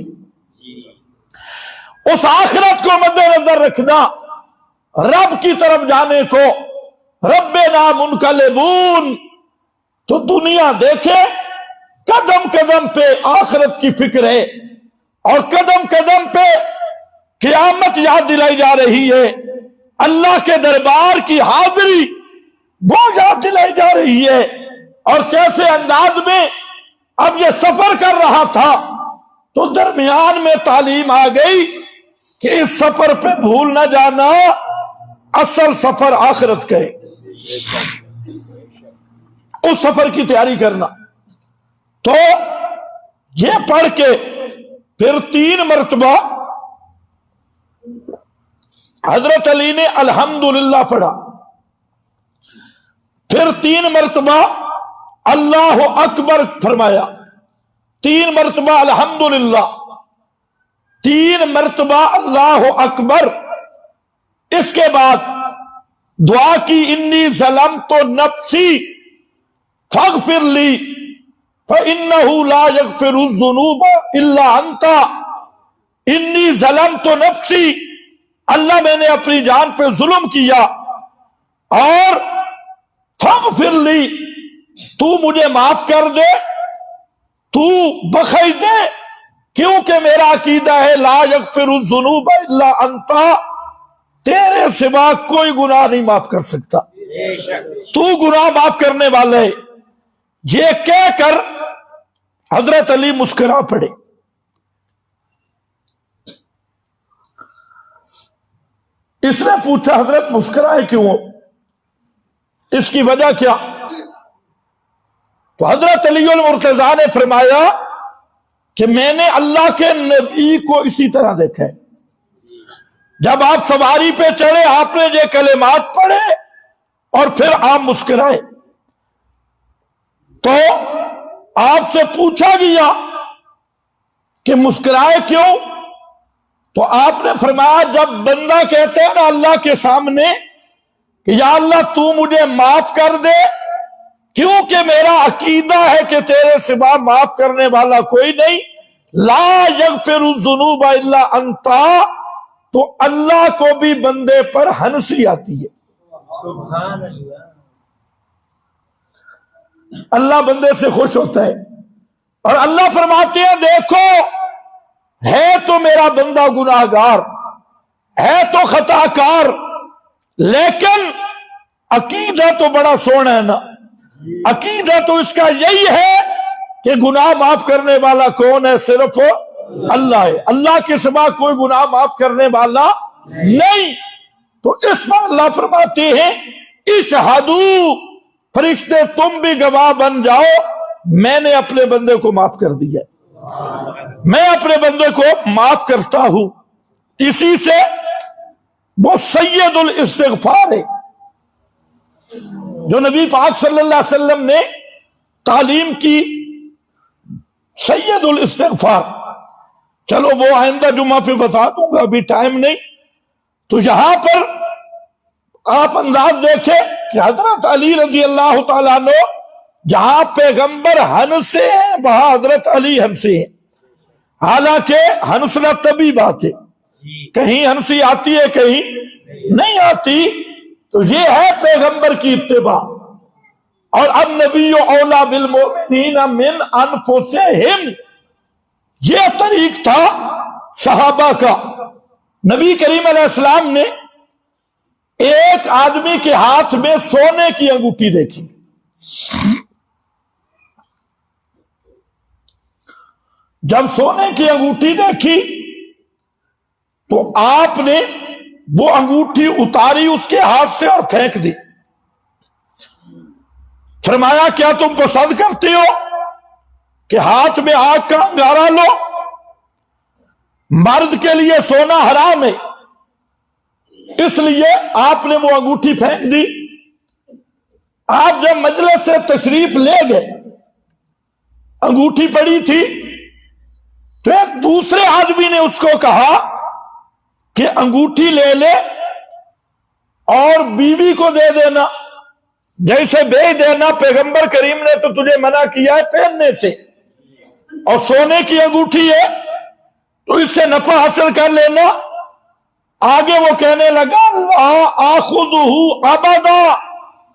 اس آخرت کو مد نظر رکھنا، رب کی طرف جانے کو۔ ربنا منقلبون، تو دنیا دیکھے قدم قدم پہ آخرت کی فکر ہے، اور قدم قدم پہ قیامت یاد دلائی جا رہی ہے، اللہ کے دربار کی حاضری وہ یاد دلائی جا رہی ہے، اور کیسے انداز میں اب یہ سفر کر رہا تھا تو درمیان میں تعلیم آ گئی کہ اس سفر پہ بھول نہ جانا، اصل سفر آخرت کا ہے، اس سفر کی تیاری کرنا۔ تو یہ پڑھ کے پھر 3 مرتبہ حضرت علی نے الحمدللہ پڑھا، پھر 3 مرتبہ اللہ اکبر فرمایا، 3 مرتبہ الحمدللہ، 3 مرتبہ اللہ اکبر۔ اس کے بعد دعا کی، انی ظلمت نفسی فاغفر لی فإنہ لا یغفر الذنوب الا انت، انی ظلمت نفسی، اللہ میں نے اپنی جان پہ ظلم کیا، اور فاغفر لی، تو مجھے معاف کر دے، تو بخش دے، کیونکہ میرا عقیدہ ہے لا یغفر الذنوب الا انت، تیرے سوا کوئی گناہ نہیں معاف کر سکتا، تو گناہ معاف کرنے والا ہے۔ یہ کہہ کر حضرت علی مسکرا پڑے۔ اس نے پوچھا حضرت مسکرائے کیوں، اس کی وجہ کیا؟ تو حضرت علی المرتضیٰ نے فرمایا کہ میں نے اللہ کے نبی کو اسی طرح دیکھا ہے، جب آپ سواری پہ چڑھے آپ نے یہ کلمات پڑھے اور پھر آپ مسکرائے، تو آپ سے پوچھا گیا کہ مسکرائے کیوں؟ تو آپ نے فرمایا جب بندہ کہتے ہیں نا اللہ کے سامنے کہ یا اللہ تو مجھے معاف کر دے کیونکہ میرا عقیدہ ہے کہ تیرے سوا معاف کرنے والا کوئی نہیں، لا یغفر الذنوب الا انت، تو اللہ کو بھی بندے پر ہنسی آتی ہے، سبحان اللہ، اللہ بندے سے خوش ہوتا ہے، اور اللہ فرماتے ہیں دیکھو ہے تو میرا بندہ گناہگار، ہے تو خطا کار، لیکن عقیدہ تو بڑا سونا ہے نا، عقیدہ تو اس کا یہی ہے کہ گناہ معاف کرنے والا کون ہے؟ صرف اللہ ہے، اللہ کے سوا کوئی گناہ معاف کرنے والا نہیں۔ تو اس پر اللہ فرماتے ہیں اشہدوا، فرشتے تم بھی گواہ بن جاؤ، میں نے اپنے بندے کو معاف کر دیا، میں اپنے بندے کو معاف کرتا ہوں۔ اسی سے وہ سید الاستغفار ہے جو نبی پاک صلی اللہ علیہ وسلم نے تعلیم کی، سید الاستغفار۔ چلو وہ آئندہ جمعہ پہ بتا دوں گا، ابھی ٹائم نہیں۔ تو یہاں پر آپ انداز دیکھیں کہ حضرت علی رضی اللہ تعالیٰ عنہ جہاں پیغمبر ہنسے ہیں وہاں حضرت علی ہنسے ہیں، حالانکہ ہنسنا طبی بات ہے، کہیں ہنسی آتی ہے کہیں نہیں آتی، تو یہ ہے پیغمبر کی اتباع۔ اور اب نبی اولا بالمؤمنین من انفسہم، یہ طریق تھا صحابہ کا۔ نبی کریم علیہ السلام نے ایک آدمی کے ہاتھ میں سونے کی انگوٹھی دیکھی، جب سونے کی انگوٹھی دیکھی تو آپ نے وہ انگوٹھی اتاری اس کے ہاتھ سے اور پھینک دی۔ فرمایا کیا تم پسند کرتے ہو کہ ہاتھ میں آگ کا انگارہ لو؟ مرد کے لیے سونا حرام ہے، اس لیے آپ نے وہ انگوٹھی پھینک دی۔ آپ جب مجلس سے تشریف لے گئے، انگوٹھی پڑی تھی، تو ایک دوسرے آدمی نے اس کو کہا کہ انگوٹھی لے لے اور بیوی کو دے دینا، جیسے بیچ دینا، پیغمبر کریم نے تو تجھے منع کیا ہے پہننے سے، اور سونے کی انگوٹھی ہے تو اس سے نفع حاصل کر لینا۔ آگے وہ کہنے لگا لا آخذہ ابدا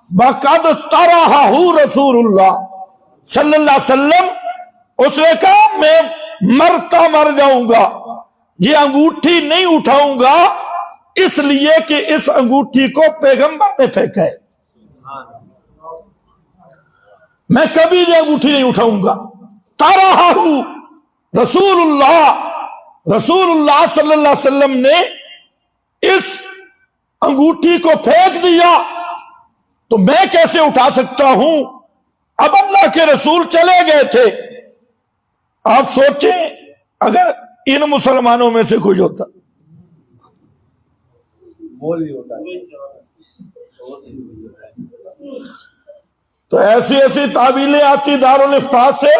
وقد طرحہ رسول اللہ صلی اللہ علیہ وسلم، اس نے کہا میں مرتا مر جاؤں گا، یہ انگوٹھی نہیں اٹھاؤں گا اس لیے کہ اس انگوٹھی کو پیغمبر نے پھینکا ہے، میں کبھی یہ انگوٹھی نہیں اٹھاؤں گا۔ طرحہ رسول اللہ صلی اللہ علیہ وسلم نے اس انگوٹھی کو پھینک دیا تو میں کیسے اٹھا سکتا ہوں؟ اب اللہ کے رسول چلے گئے تھے، آپ سوچیں اگر ان مسلمانوں میں سے کوئی ہوتا تو ایسی ایسی تعویلیں آتی دارالفتاح سے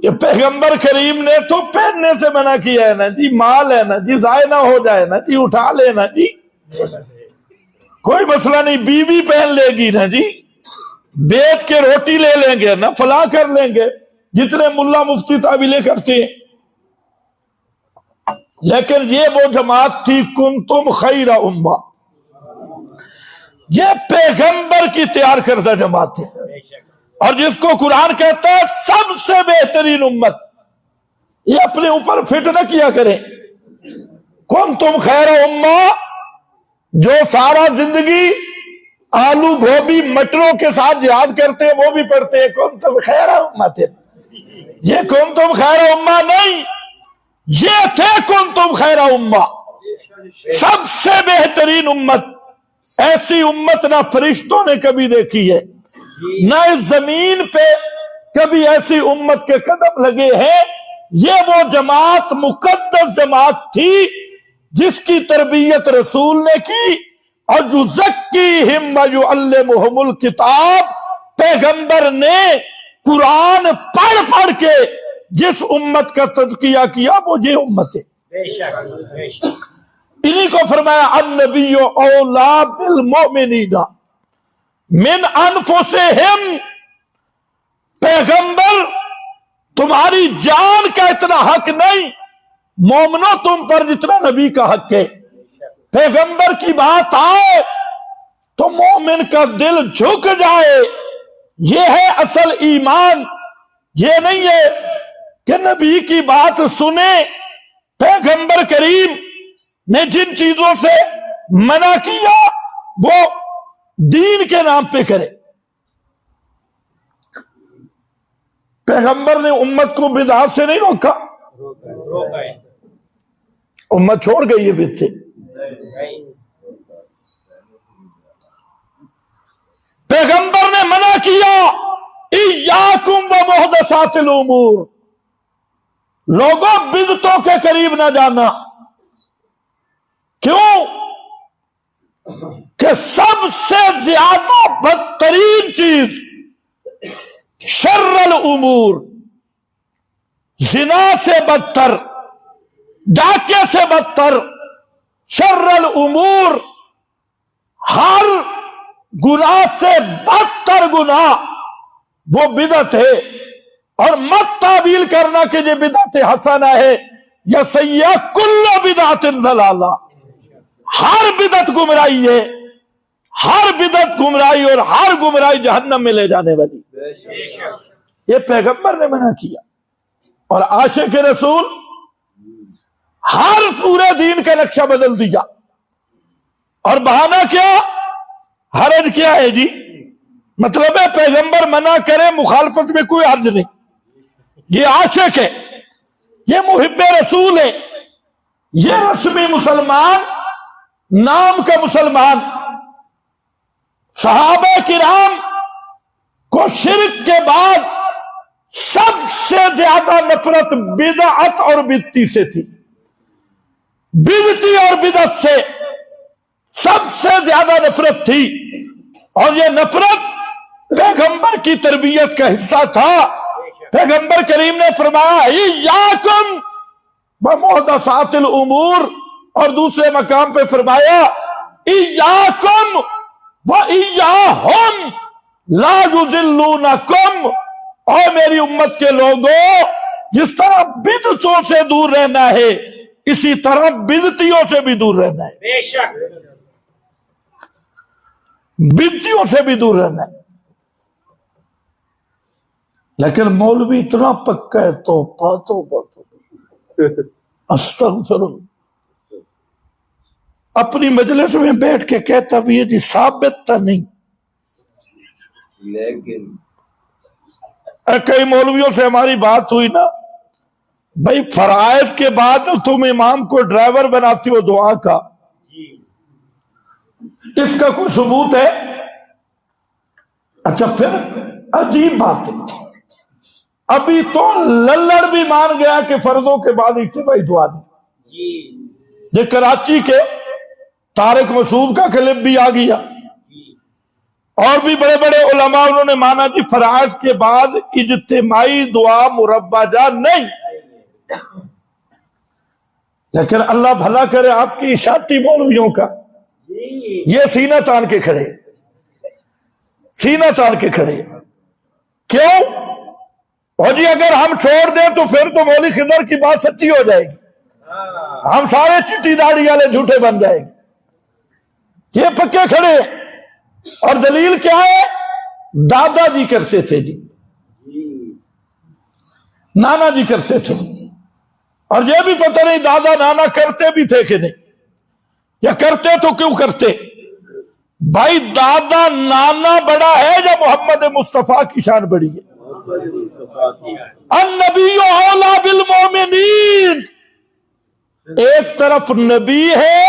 کہ پیغمبر کریم نے تو پہننے سے منع کیا ہے نا جی، مال ہے نا جی، ضائع نہ ہو جائے نا جی، اٹھا لینا جی، کوئی مسئلہ نہیں، بیوی پہن لے گی نا جی، بیچ کے روٹی لے لیں گے نا، فلاں کر لیں گے، جتنے ملا مفتی تعویلیں کرتے ہیں۔ لیکن یہ وہ جماعت تھی کنتم خیر امہ، یہ پیغمبر کی تیار کردہ جماعت ہے، اور جس کو قرآن کہتا ہے سب سے بہترین امت، یہ اپنے اوپر فٹ نہ کیا کریں۔ کنتم خیر امہ، جو سارا زندگی آلو گوبھی مٹروں کے ساتھ جہاد کرتے ہیں وہ بھی پڑھتے ہیں کنتم خیر امت، یہ کنتم خیر امہ نہیں، یہ تھے کنتم خیر امہ، سب سے بہترین امت۔ ایسی امت نہ فرشتوں نے کبھی دیکھی ہے، نہ اس زمین پہ کبھی ایسی امت کے قدم لگے ہیں۔ یہ وہ جماعت مقدس جماعت تھی جس کی تربیت رسول نے کی، اور یزکیہم ویعلمہم الکتاب، پیغمبر نے قرآن پڑھ پڑھ کے جس امت کا تزکیہ کیا وہ یہ امت ہے۔ انہی کو فرمایا النبی اولا بالمؤمنین من انفسہم، پیغمبر تمہاری جان کا اتنا حق نہیں مومنو تم پر جتنا نبی کا حق ہے۔ پیغمبر کی بات آئے تو مومن کا دل جھک جائے، یہ ہے اصل ایمان۔ یہ نہیں ہے کہ نبی کی بات سنیں، پیغمبر کریم نے جن چیزوں سے منع کیا وہ دین کے نام پہ کرے۔ پیغمبر نے امت کو بدعات سے نہیں روکا، امت چھوڑ گئی ہے بدعتیں۔ پیغمبر نے منع کیا ایاکم ومحدثات الامور، لوگوں بدعتوں کے قریب نہ جانا۔ کیوں؟ کہ سب سے زیادہ بدترین چیز شر الامور، زنا سے بدتر، ڈاکے سے بدتر، شر الامور، ہر گناہ سے بدتر گناہ وہ بدعت ہے۔ اور مت تعبیل کرنا کہ یہ بدعت حسنہ ہے یا سیئہ، کل بدعت ضلالہ، ہر بدعت گمراہی ہے، ہر بدعت گمراہی، اور ہر گمراہی جہنم میں لے جانے والی۔ یہ پیغمبر نے منع کیا، اور عاشق رسول ہر پورے دین کا نقشہ بدل دیا۔ اور بہانہ کیا؟ حرج کیا ہے جی؟ مطلب ہے پیغمبر منع کرے مخالفت میں کوئی حرج نہیں، یہ عاشق ہے، یہ محب رسول ہے، یہ رسمی مسلمان، نام کا مسلمان۔ صحابہ کرام کو شرک کے بعد سب سے زیادہ نفرت بدعت اور بدعتی سے تھی، بدعتی اور بدعت سے سب سے زیادہ نفرت تھی، اور یہ نفرت پیغمبر کی تربیت کا حصہ تھا۔ پیغمبر کریم نے فرمایا ایاکم ومحدثات الامور، اور دوسرے مقام پہ فرمایا ایاکم وایاہم لا یضلونکم، اور میری امت کے لوگوں جس طرح بدعتوں سے دور رہنا ہے اسی طرح بدعتیوں سے بھی دور رہنا ہے، بے شک بدعتیوں سے بھی دور رہنا ہے۔ لیکن مولوی اتنا پکا ہے تو استغفر اللہ، اپنی مجلس میں بیٹھ کے کہتا بھی یہ جی ثابت تھا نہیں. لیکن کئی مولویوں سے ہماری بات ہوئی نا، بھائی فرائض کے بعد تم امام کو ڈرائیور بناتی ہو دعا کا، اس کا کوئی ثبوت ہے؟ اچھا پھر عجیب بات ہے، ابھی تو للڑ بھی مان گیا کہ فرضوں کے بعد اجتماعی دعا دی. یہ کراچی کے طارق مسعود کا کلپ بھی آ گیا، اور بھی بڑے بڑے علماء انہوں نے مانا جی فرائض کے بعد اجتماعی دعا مربع جا نہیں. لیکن اللہ بھلا کرے آپ کی اشاعتی مولویوں کا، یہ سینہ تان کے کھڑے، سینہ تان کے کھڑے. کیوں؟ اور جی اگر ہم چھوڑ دیں تو پھر تو مولوی خضر کی بات سچی ہو جائے گی، ہم سارے چٹی داڑھی والے جھوٹے بن جائیں گے. یہ پکے کھڑے ہیں. اور دلیل کیا ہے؟ دادا جی کرتے تھے جی، نانا جی کرتے تھے، اور یہ بھی پتہ نہیں دادا نانا کرتے بھی تھے کہ نہیں، یا کرتے تو کیوں کرتے؟ بھائی دادا نانا بڑا ہے یا محمد مصطفیٰ کی شان بڑی ہے؟ النبی اولیٰ بالمومنین، ایک طرف نبی ہے،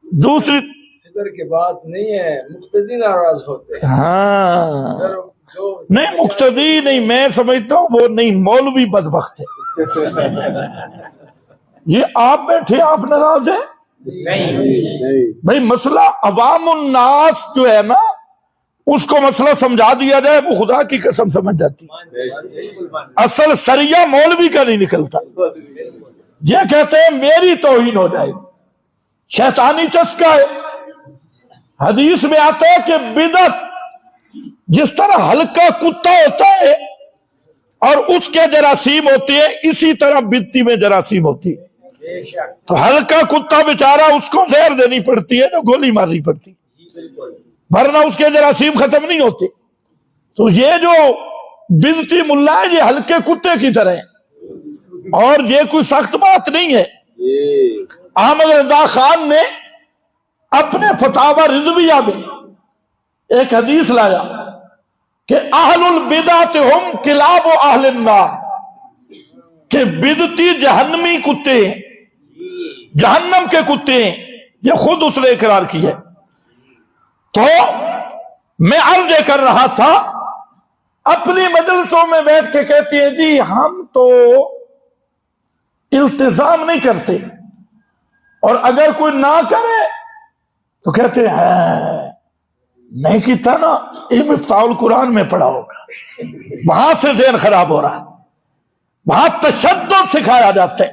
دوسری فکر کی بات نہیں ہے، مقتدی ناراض ہوتے ہیں. ہاں اگر جو نہیں مقتدی نہیں، میں سمجھتا ہوں وہ نہیں، مولوی بدبخت ہے. یہ آپ بیٹھے آپ ناراض ہیں؟ بھائی مسئلہ عوام الناس جو ہے نا، اس کو مسئلہ سمجھا دیا جائے وہ خدا کی قسم سمجھ جاتی. اصل سریہ مولوی کا نہیں نکلتا. یہ کہتے ہیں میری توہین ہو جائے، شیطانی چسکا ہے. حدیث میں آتا ہے کہ بدعت جس طرح ہلکا کتا ہوتا ہے اور اس کے جراثیم ہوتی ہے، اسی طرح بدتی میں جراثیم ہوتی ہے. تو ہلکا کتا بیچارہ اس کو زہر دینی پڑتی ہے نا، گولی مارنی پڑتی، ورنہ اس کے جراثیم ختم نہیں ہوتے. تو یہ جو بدتی ملا ہے یہ ہلکے کتے کی طرح ہے، اور یہ کوئی سخت بات نہیں ہے. احمد رضا خان نے اپنے فتاوی رضویہ میں ایک حدیث لایا کہ اہل البدعۃ ہم کلاب و اہل النار، کہ بدعتی جہنمی کتے ہیں، جہنم کے کتے ہیں. یہ خود اس نے اقرار کی ہے. تو میں عرض یہ کر رہا تھا، اپنی مجلسوں میں بیٹھ کے کہتی ہے جی ہم تو التزام نہیں کرتے، اور اگر کوئی نہ کرے تو کہتے ہیں نہیں کیتا نا، یہ مفتاح القرآن میں پڑھا ہوگا. وہاں سے ذہن خراب ہو رہا ہے، وہاں تشدد سکھایا جاتا ہے،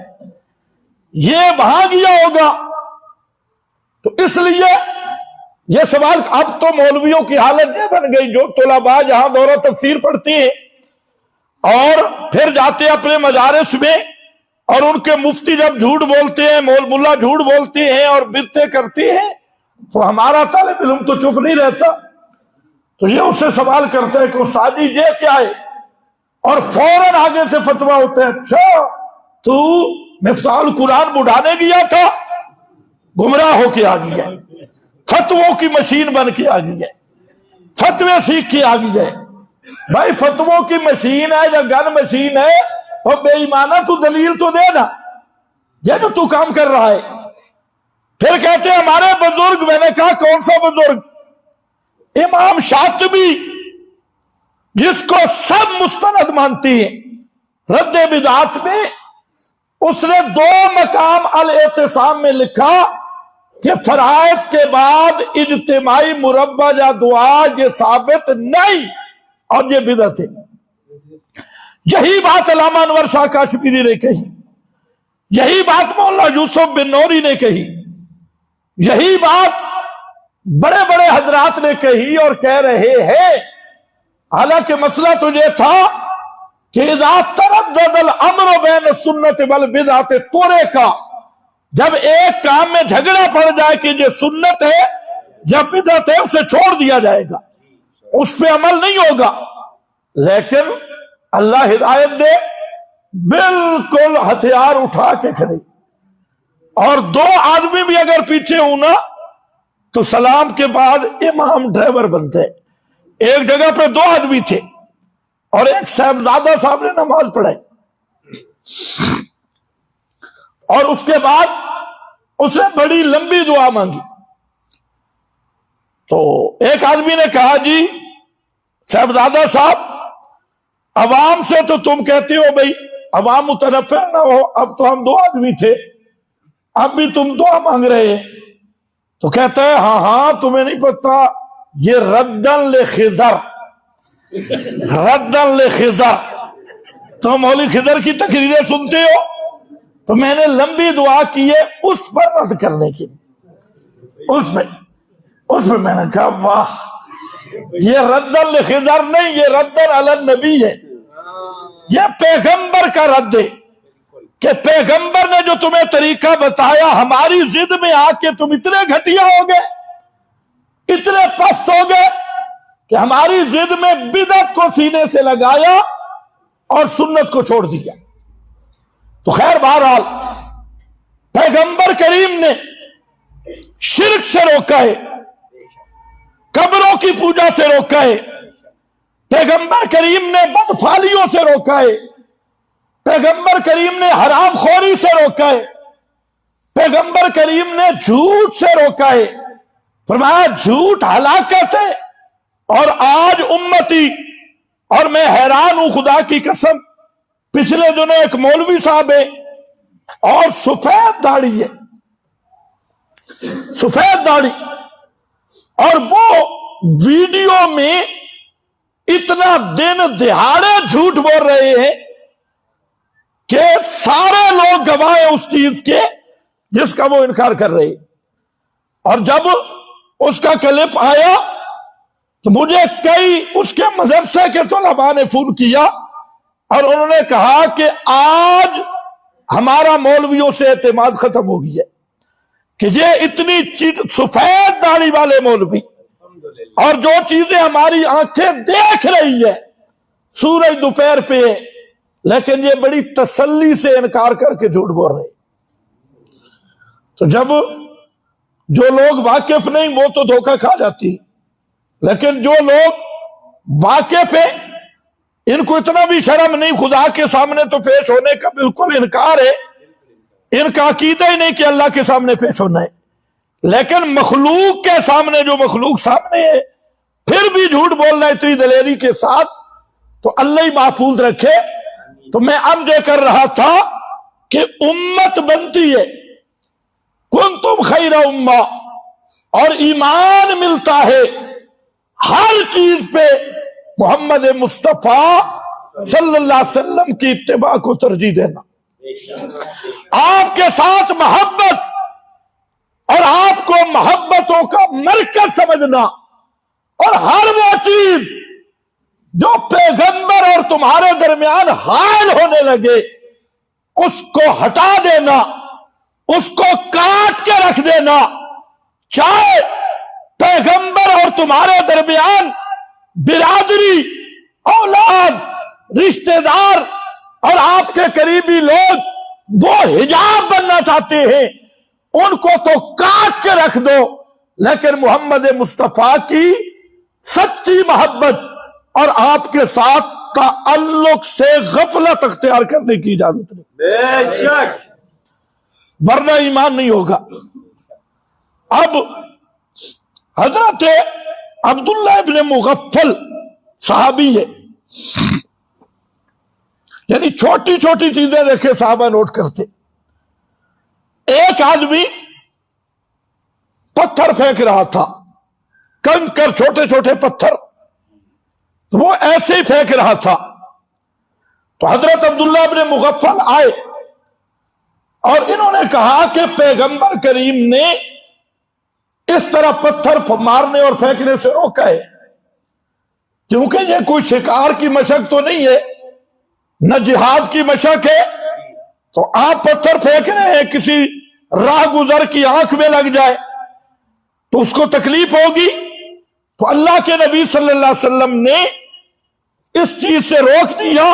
یہ وہاں گیا ہوگا. تو اس لیے یہ سوال، اب تو مولویوں کی حالت یہ بن گئی، جو طلباء جہاں دورہ تفسیر پڑھتی ہیں اور پھر جاتے اپنے مدارس میں، اور ان کے مفتی جب جھوٹ بولتے ہیں، ملا جھوٹ بولتے ہیں اور بدعتیں کرتی ہیں، تو ہمارا طالب علم تو چپ نہیں رہتا. تو یہ اس سے سوال کرتا ہے کہ استاد جی یہ کیا ہے، اور فوراً آگے سے فتویٰ ہوتا ہے، اچھا تو مفتاح القرآن بڑھانے گیا تھا، گمراہ ہو کے آ گیا، فتووں کی مشین بن کے آ گئی ہے، فتوے سیکھ کے آ گئی ہے. بھائی فتووں کی مشین ہے یا گن مشین ہے، اور بے ایمانہ تو دلیل تو دے نا، یہ جو تو کام کر رہا ہے. پھر کہتے ہیں ہمارے بزرگ، میں نے کہا کون سا بزرگ؟ امام شاطبی، جس کو سب مستند مانتی ہیں، رد بدعات میں اس نے 2 مقام الاعتصام میں لکھا کہ فرائض کے بعد اجتماعی مربع یا دعا یہ ثابت نہیں اور یہ بدعت ہے. یہی بات علامہ انور شاہ کاشمیری نے کہی، یہی بات مولانا یوسف بن نوری نے کہی، یہی بات بڑے بڑے حضرات نے کہی اور کہہ رہے ہیں. حالانکہ مسئلہ تو یہ تھا کہ اذا تردد الامر بین السنت والبدعۃ ترک، جب ایک کام میں جھگڑا پڑ جائے کہ یہ سنت ہے یا بدعت ہے، اسے چھوڑ دیا جائے گا، اس پہ عمل نہیں ہوگا. لیکن اللہ ہدایت دے، بالکل ہتھیار اٹھا کے کھڑے، اور دو آدمی بھی اگر پیچھے ہوں نا تو سلام کے بعد امام ڈرائیور بنتے۔ ایک جگہ پہ دو آدمی تھے اور ایک صاحبزادہ صاحب نے نماز پڑھائی، اور اس کے بعد اس نے بڑی لمبی دعا مانگی۔ تو ایک آدمی نے کہا جی صاحبزادہ صاحب، عوام سے تو تم کہتے ہو بھائی عوام متنفر نہ ہو، اب تو ہم دو آدمی تھے، اب بھی تم دعا مانگ رہے ہیں۔ تو کہتا ہے ہاں ہاں تمہیں نہیں پتا، یہ ردن لخضر، ردن لخضر، تم مولوی خضر کی تقریریں سنتے ہو، تو میں نے لمبی دعا کی ہے اس پر رد کرنے کی، اس پہ میں نے کہا واہ، یہ ردن لخضر نہیں، یہ ردن علی النبی ہے، یہ پیغمبر کا رد ہے کہ پیغمبر نے جو تمہیں طریقہ بتایا، ہماری ضد میں آ کے تم اتنے گھٹیا ہو گئے، اتنے پست ہو گئے کہ ہماری ضد میں بدعت کو سینے سے لگایا اور سنت کو چھوڑ دیا۔ تو خیر بہرحال پیغمبر کریم نے شرک سے روکا ہے، قبروں کی پوجا سے روکا ہے، پیغمبر کریم نے بدفالیوں سے روکا ہے، پیغمبر کریم نے حرام خوری سے روکا ہے، پیغمبر کریم نے جھوٹ سے روکا ہے، فرمایا جھوٹ ہلاکت ہے۔ اور آج امتی، اور میں حیران ہوں خدا کی قسم، پچھلے دنوں ایک مولوی صاحب ہے اور سفید داڑھی ہے، سفید داڑھی، اور وہ ویڈیو میں اتنا دن دہاڑے جھوٹ بول رہے ہیں کہ سارے لوگ گواہ ہیں اس چیز کے جس کا وہ انکار کر رہے ہیں۔ اور جب اس کا کلپ آیا تو مجھے کئی اس کے مدرسے کے طلباء نے فون کیا اور انہوں نے کہا کہ آج ہمارا مولویوں سے اعتماد ختم ہو گئی ہے کہ یہ اتنی سفید داڑھی والے مولوی، اور جو چیزیں ہماری آنکھیں دیکھ رہی ہے، سورج دوپہر پہ ہے لیکن یہ بڑی تسلی سے انکار کر کے جھوٹ بول رہے۔ تو جب جو لوگ واقف نہیں وہ تو دھوکہ کھا جاتی، لیکن جو لوگ واقف ہیں ان کو اتنا بھی شرم نہیں، خدا کے سامنے تو پیش ہونے کا بالکل انکار ہے، ان کا عقیدہ ہی نہیں کہ اللہ کے سامنے پیش ہونا ہے، لیکن مخلوق کے سامنے، جو مخلوق سامنے ہے پھر بھی جھوٹ بولنا اتنی دلیری کے ساتھ، تو اللہ ہی محفوظ رکھے۔ تو میں اب یہ کر رہا تھا کہ امت بنتی ہے، کنتم خیر امہ، اور ایمان ملتا ہے ہر چیز پہ محمد مصطفیٰ صلی اللہ علیہ وسلم کی اتباع کو ترجیح دینا، آپ کے ساتھ محبت اور آپ کو محبتوں کا مرکز سمجھنا، اور ہر وہ چیز جو پیغمبر اور تمہارے درمیان حائل ہونے لگے اس کو ہٹا دینا، اس کو کاٹ کے رکھ دینا، چاہے پیغمبر اور تمہارے درمیان برادری، اولاد، رشتہ دار اور آپ کے قریبی لوگ وہ حجاب بننا چاہتے ہیں، ان کو تو کاٹ کے رکھ دو، لیکن محمد مصطفیٰ کی سچی محبت اور آپ کے ساتھ تعلق سے غفلت اختیار کرنے کی اجازت نہیں، بے شک، ورنہ ایمان نہیں ہوگا۔ اب حضرت عبداللہ ابن مغفل صحابی ہے، یعنی چھوٹی چھوٹی چیزیں دیکھے صحابہ نوٹ کرتے۔ ایک آدمی پتھر پھینک رہا تھا، کنکر، چھوٹے چھوٹے پتھر، تو وہ ایسے ہی پھینک رہا تھا، تو حضرت عبداللہ ابن مغفل آئے اور انہوں نے کہا کہ پیغمبر کریم نے اس طرح پتھر مارنے اور پھینکنے سے روکا ہے، کیونکہ یہ کوئی شکار کی مشق تو نہیں ہے، نہ جہاد کی مشق ہے، تو آپ پتھر پھینک رہے ہیں، کسی راہ گزر کی آنکھ میں لگ جائے تو اس کو تکلیف ہوگی۔ تو اللہ کے نبی صلی اللہ علیہ وسلم نے اس چیز سے روک دیا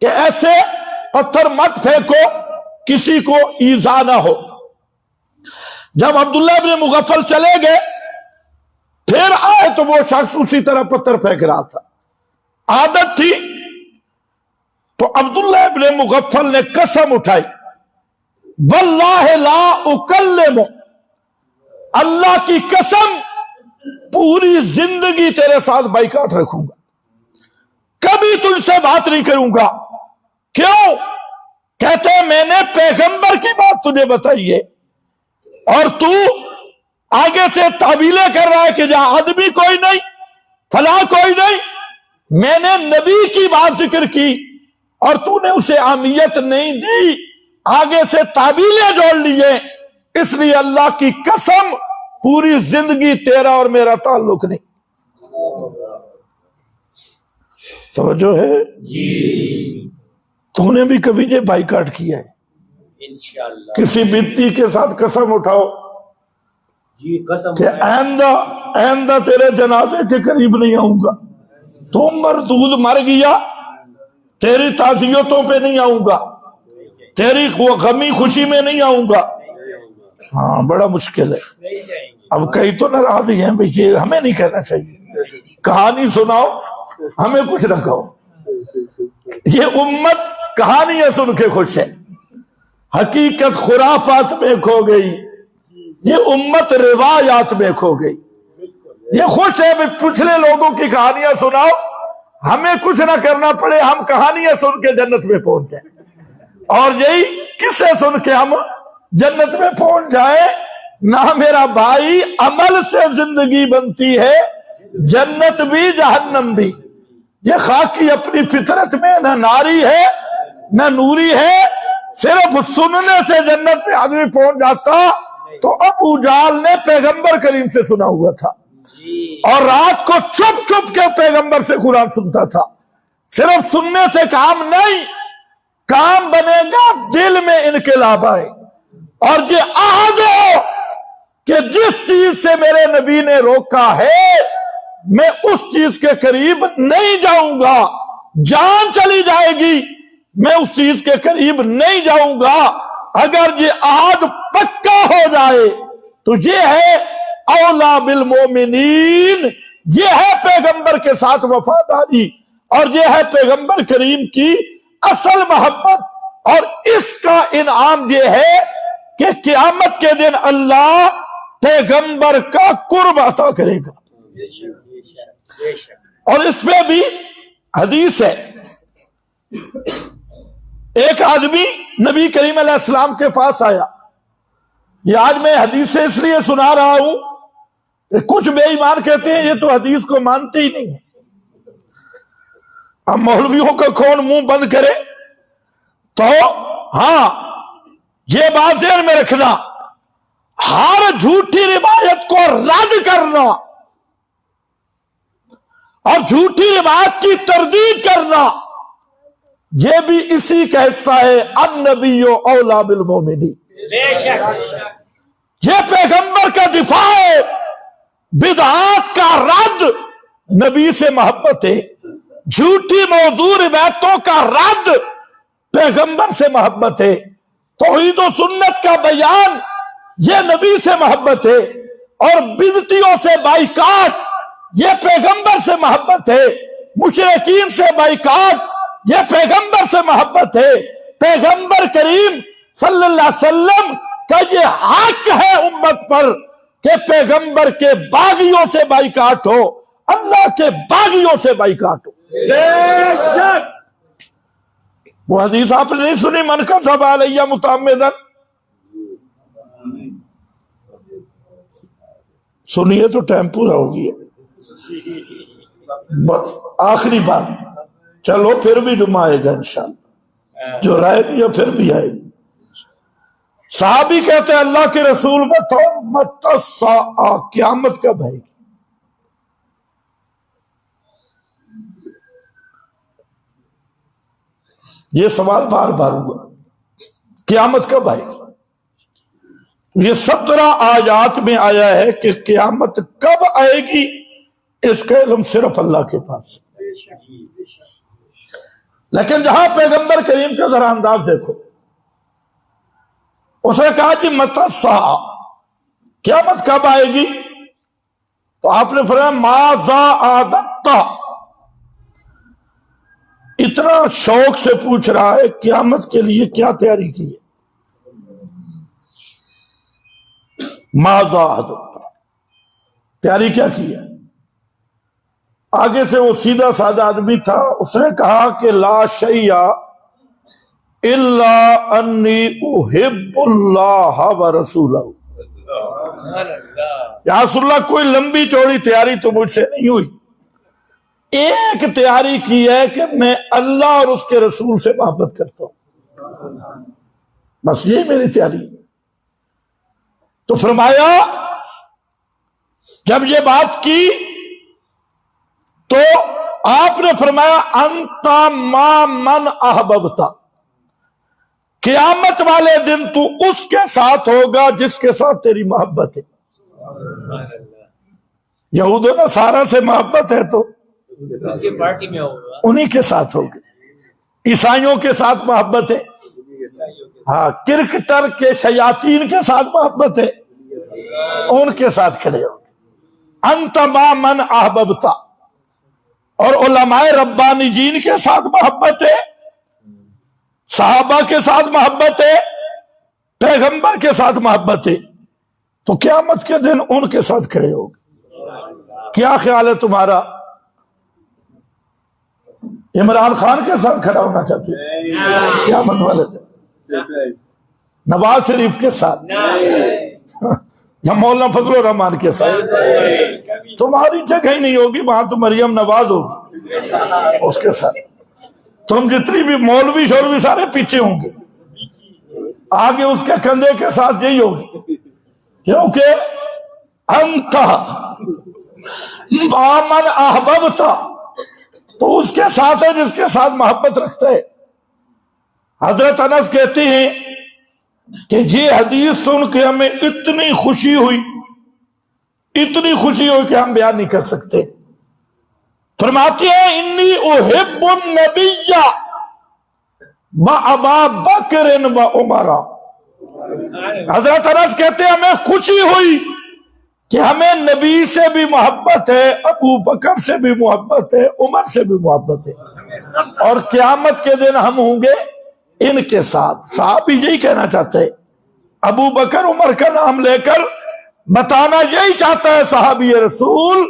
کہ ایسے پتھر مت پھینکو کسی کو ایذا نہ ہو۔ جب عبداللہ بن مغفل چلے گئے پھر آئے تو وہ شخص اسی طرح پتھر پھینک رہا تھا، عادت تھی۔ تو عبداللہ بن مغفل نے قسم اٹھائی، واللہ لا اکلم، اللہ کی قسم پوری زندگی تیرے ساتھ بائیکاٹ رکھوں گا، کبھی تجھ سے بات نہیں کروں گا۔ کیوں؟ کہتے ہیں میں نے پیغمبر کی بات تجھے بتائی ہے اور تو آگے سے تعویلیں کر رہا ہے کہ جہاں آدمی کوئی نہیں، فلاں کوئی نہیں۔ میں نے نبی کی بات ذکر کی اور تو نے اسے اہمیت نہیں دی، آگے سے تعویلیں جوڑ لیے، اس لیے اللہ کی قسم پوری زندگی تیرا اور میرا تعلق نہیں۔ سمجھو ہے جی تو نے بھی کبھی یہ بائیکاٹ کیا ہے؟ انشاءاللہ کسی بنتی کے ساتھ قسم اٹھاؤ جی قسم کہ آئندہ تیرے جنازے کے قریب نہیں آؤں گا، تم مردود مر گیا، تیری تعزیتوں پہ نہیں آؤں گا، تیری غمی خوشی میں نہیں آؤں گا۔ ہاں بڑا مشکل ہے۔ نہیں جائیں گے۔ اب کئی تو ناراض ہیں بھئی یہ ہمیں نہیں کہنا چاہیے، کہانی سناؤ ہمیں کچھ نہ کہو۔ یہ امت کہانیاں سن کے خوش ہے، حقیقت خرافات میں کھو گئی، یہ امت روایات میں کھو گئی۔ یہ خوش ہے کہ پچھلے لوگوں کی کہانیاں سناؤ، ہمیں کچھ نہ کرنا پڑے، ہم کہانیاں سن کے جنت میں پہنچ جائیں، اور یہی قصے سن کے ہم جنت میں پہنچ جائیں۔ نہ میرا بھائی عمل سے زندگی بنتی ہے، جنت بھی جہنم بھی۔ یہ خاکی اپنی فطرت میں نہ ناری ہے نہ نوری ہے، صرف سننے سے جنت میں آدمی پہنچ جاتا۔ تو ابو جہل نے پیغمبر کریم سے سنا ہوا تھا اور رات کو چپ چپ کے پیغمبر سے قرآن سنتا تھا۔ صرف سننے سے کام نہیں، کام بنے گا دل میں انقلاب آئے، اور یہ عہد ہو کہ جس چیز سے میرے نبی نے روکا ہے میں اس چیز کے قریب نہیں جاؤں گا، جان چلی جائے گی میں اس چیز کے قریب نہیں جاؤں گا۔ اگر یہ عہد پکا ہو جائے تو یہ ہے اولا بالمومنین، یہ ہے پیغمبر کے ساتھ وفاداری، اور یہ ہے پیغمبر کریم کی اصل محبت۔ اور اس کا انعام یہ ہے کہ قیامت کے دن اللہ پیغمبر کا قرب عطا کرے گا۔ اور اس پہ بھی حدیث ہے، ایک آدمی نبی کریم علیہ السلام کے پاس آیا۔ یہ آج میں حدیث سے اس لیے سنا رہا ہوں کہ کچھ بے ایمان کہتے ہیں یہ تو حدیث کو مانتے ہی نہیں ہے۔ اب مولویوں کا کون منہ بند کرے؟ تو ہاں یہ بات ذہن میں رکھنا، ہر جھوٹی روایت کو رد کرنا اور جھوٹی روایت کی تردید کرنا یہ بھی اسی کا حصہ ہے۔ النبی اولا بالمومنین، بے شک یہ پیغمبر کا دفاع ہے، بدعات کا رد نبی سے محبت ہے، جھوٹی موضوع روایتوں کا رد پیغمبر سے محبت ہے، توحید و سنت کا بیان یہ نبی سے محبت ہے، اور بدعتیوں سے بائیکاٹ یہ پیغمبر سے محبت ہے، مشرکین سے بائیکاٹ یہ پیغمبر سے محبت ہے۔ پیغمبر کریم صلی اللہ علیہ وسلم کا یہ حق ہے امت پر کہ پیغمبر کے باغیوں سے بائیکاٹ ہو، اللہ کے باغیوں سے بائیکاٹ ہو۔ وہ حدیث آپ نے نہیں سنی، من کذب علیہ متعمدا؟ سنیے تو ٹائم پورا ہو گیا، بس آخری بات، چلو پھر بھی جمعہ آئے گا انشاءاللہ، جو رائے دیا پھر بھی آئے گی۔ صحابی کہتے ہیں اللہ کے رسول بتاؤ متی الساعہ، قیامت کب آئے گی؟ یہ سوال بار بار ہوا، قیامت کب آئے گی؟ یہ 17 آیات میں آیا ہے کہ قیامت کب آئے گی اس کا علم صرف اللہ کے پاس ہے۔ لیکن جہاں پیغمبر کریم کا ذرا انداز دیکھو، اس نے کہا کہ متی الساعہ، قیامت کب آئے گی؟ تو آپ نے فرمایا ماذا اعددت، اتنا شوق سے پوچھ رہا ہے قیامت کے لیے کیا تیاری کی ہے؟ ماذا اعددت، تیاری کیا کی ہے؟ آگے سے وہ سیدھا سادہ آدمی تھا، اس نے کہا کہ لا شیء الا انی احب اللہ ورسولہ، یا رسول اللہ کوئی لمبی چوڑی تیاری تو مجھ سے نہیں ہوئی، ایک تیاری کی ہے کہ میں اللہ اور اس کے رسول سے محبت کرتا ہوں، بس یہی میری تیاری ہے۔ تو فرمایا جب یہ بات کی تو آپ نے فرمایا انت ما من احببت، قیامت والے دن تو اس کے ساتھ ہوگا جس کے ساتھ تیری محبت ہے۔ یہود و نصارہ سے محبت ہے تو اس کی پارٹی میں ہوگا، انہی کے ساتھ ہوگی، عیسائیوں کے ساتھ محبت ہے، ہاں کرکٹر کے شیاطین کے ساتھ محبت ہے، ان کے ساتھ کھڑے ہوگے۔ انت ما من احببت، اور علماء ربانی جین کے ساتھ محبت ہے، صحابہ کے ساتھ محبت ہے، پیغمبر کے ساتھ محبت ہے، تو قیامت کے دن ان کے ساتھ کھڑے ہوگے۔ کیا خیال ہے تمہارا؟ عمران خان کے ساتھ کھڑا ہونا چاہتے ہیں قیامت والے دن؟ نواز شریف کے ساتھ یا مولانا فضل الرحمان کے ساتھ؟ تمہاری جگہ ہی نہیں ہوگی وہاں، تو مریم نواز ہوگی اس کے ساتھ، تم جتنی بھی مولوی شولوی سارے پیچھے ہوں گے، آگے اس کے کندھے کے ساتھ یہی ہوگی، کیونکہ انت ما من احببت، تو اس کے ساتھ ہے جس کے ساتھ محبت رکھتا ہے۔ حضرت انس کہتے ہیں کہ یہ حدیث سن کے ہمیں اتنی خوشی ہوئی کہ ہم بیان نہیں کر سکتے۔ فرماتے ہیں انی احب النبی وابا بکر وعمر، حضرت انس کہتے ہیں ہمیں خوشی ہوئی کہ ہمیں نبی سے بھی محبت ہے، ابو بکر سے بھی محبت ہے، عمر سے بھی محبت ہے، اور قیامت کے دن ہم ہوں گے ان کے ساتھ۔ صحابی یہی کہنا چاہتے ہیں، ابو بکر عمر کا نام لے کر بتانا یہی چاہتا ہے صحابی رسول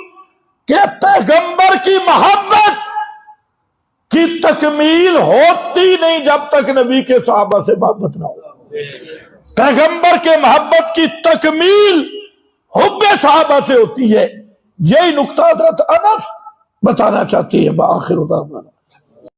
کہ پیغمبر کی محبت کی تکمیل ہوتی نہیں جب تک نبی کے صحابہ سے محبت نہ ہو۔ پیغمبر کے محبت کی تکمیل حب صحابہ سے ہوتی ہے، یہی نقطہ حضرت انس بتانا چاہتی ہے۔ بآخر دعوانا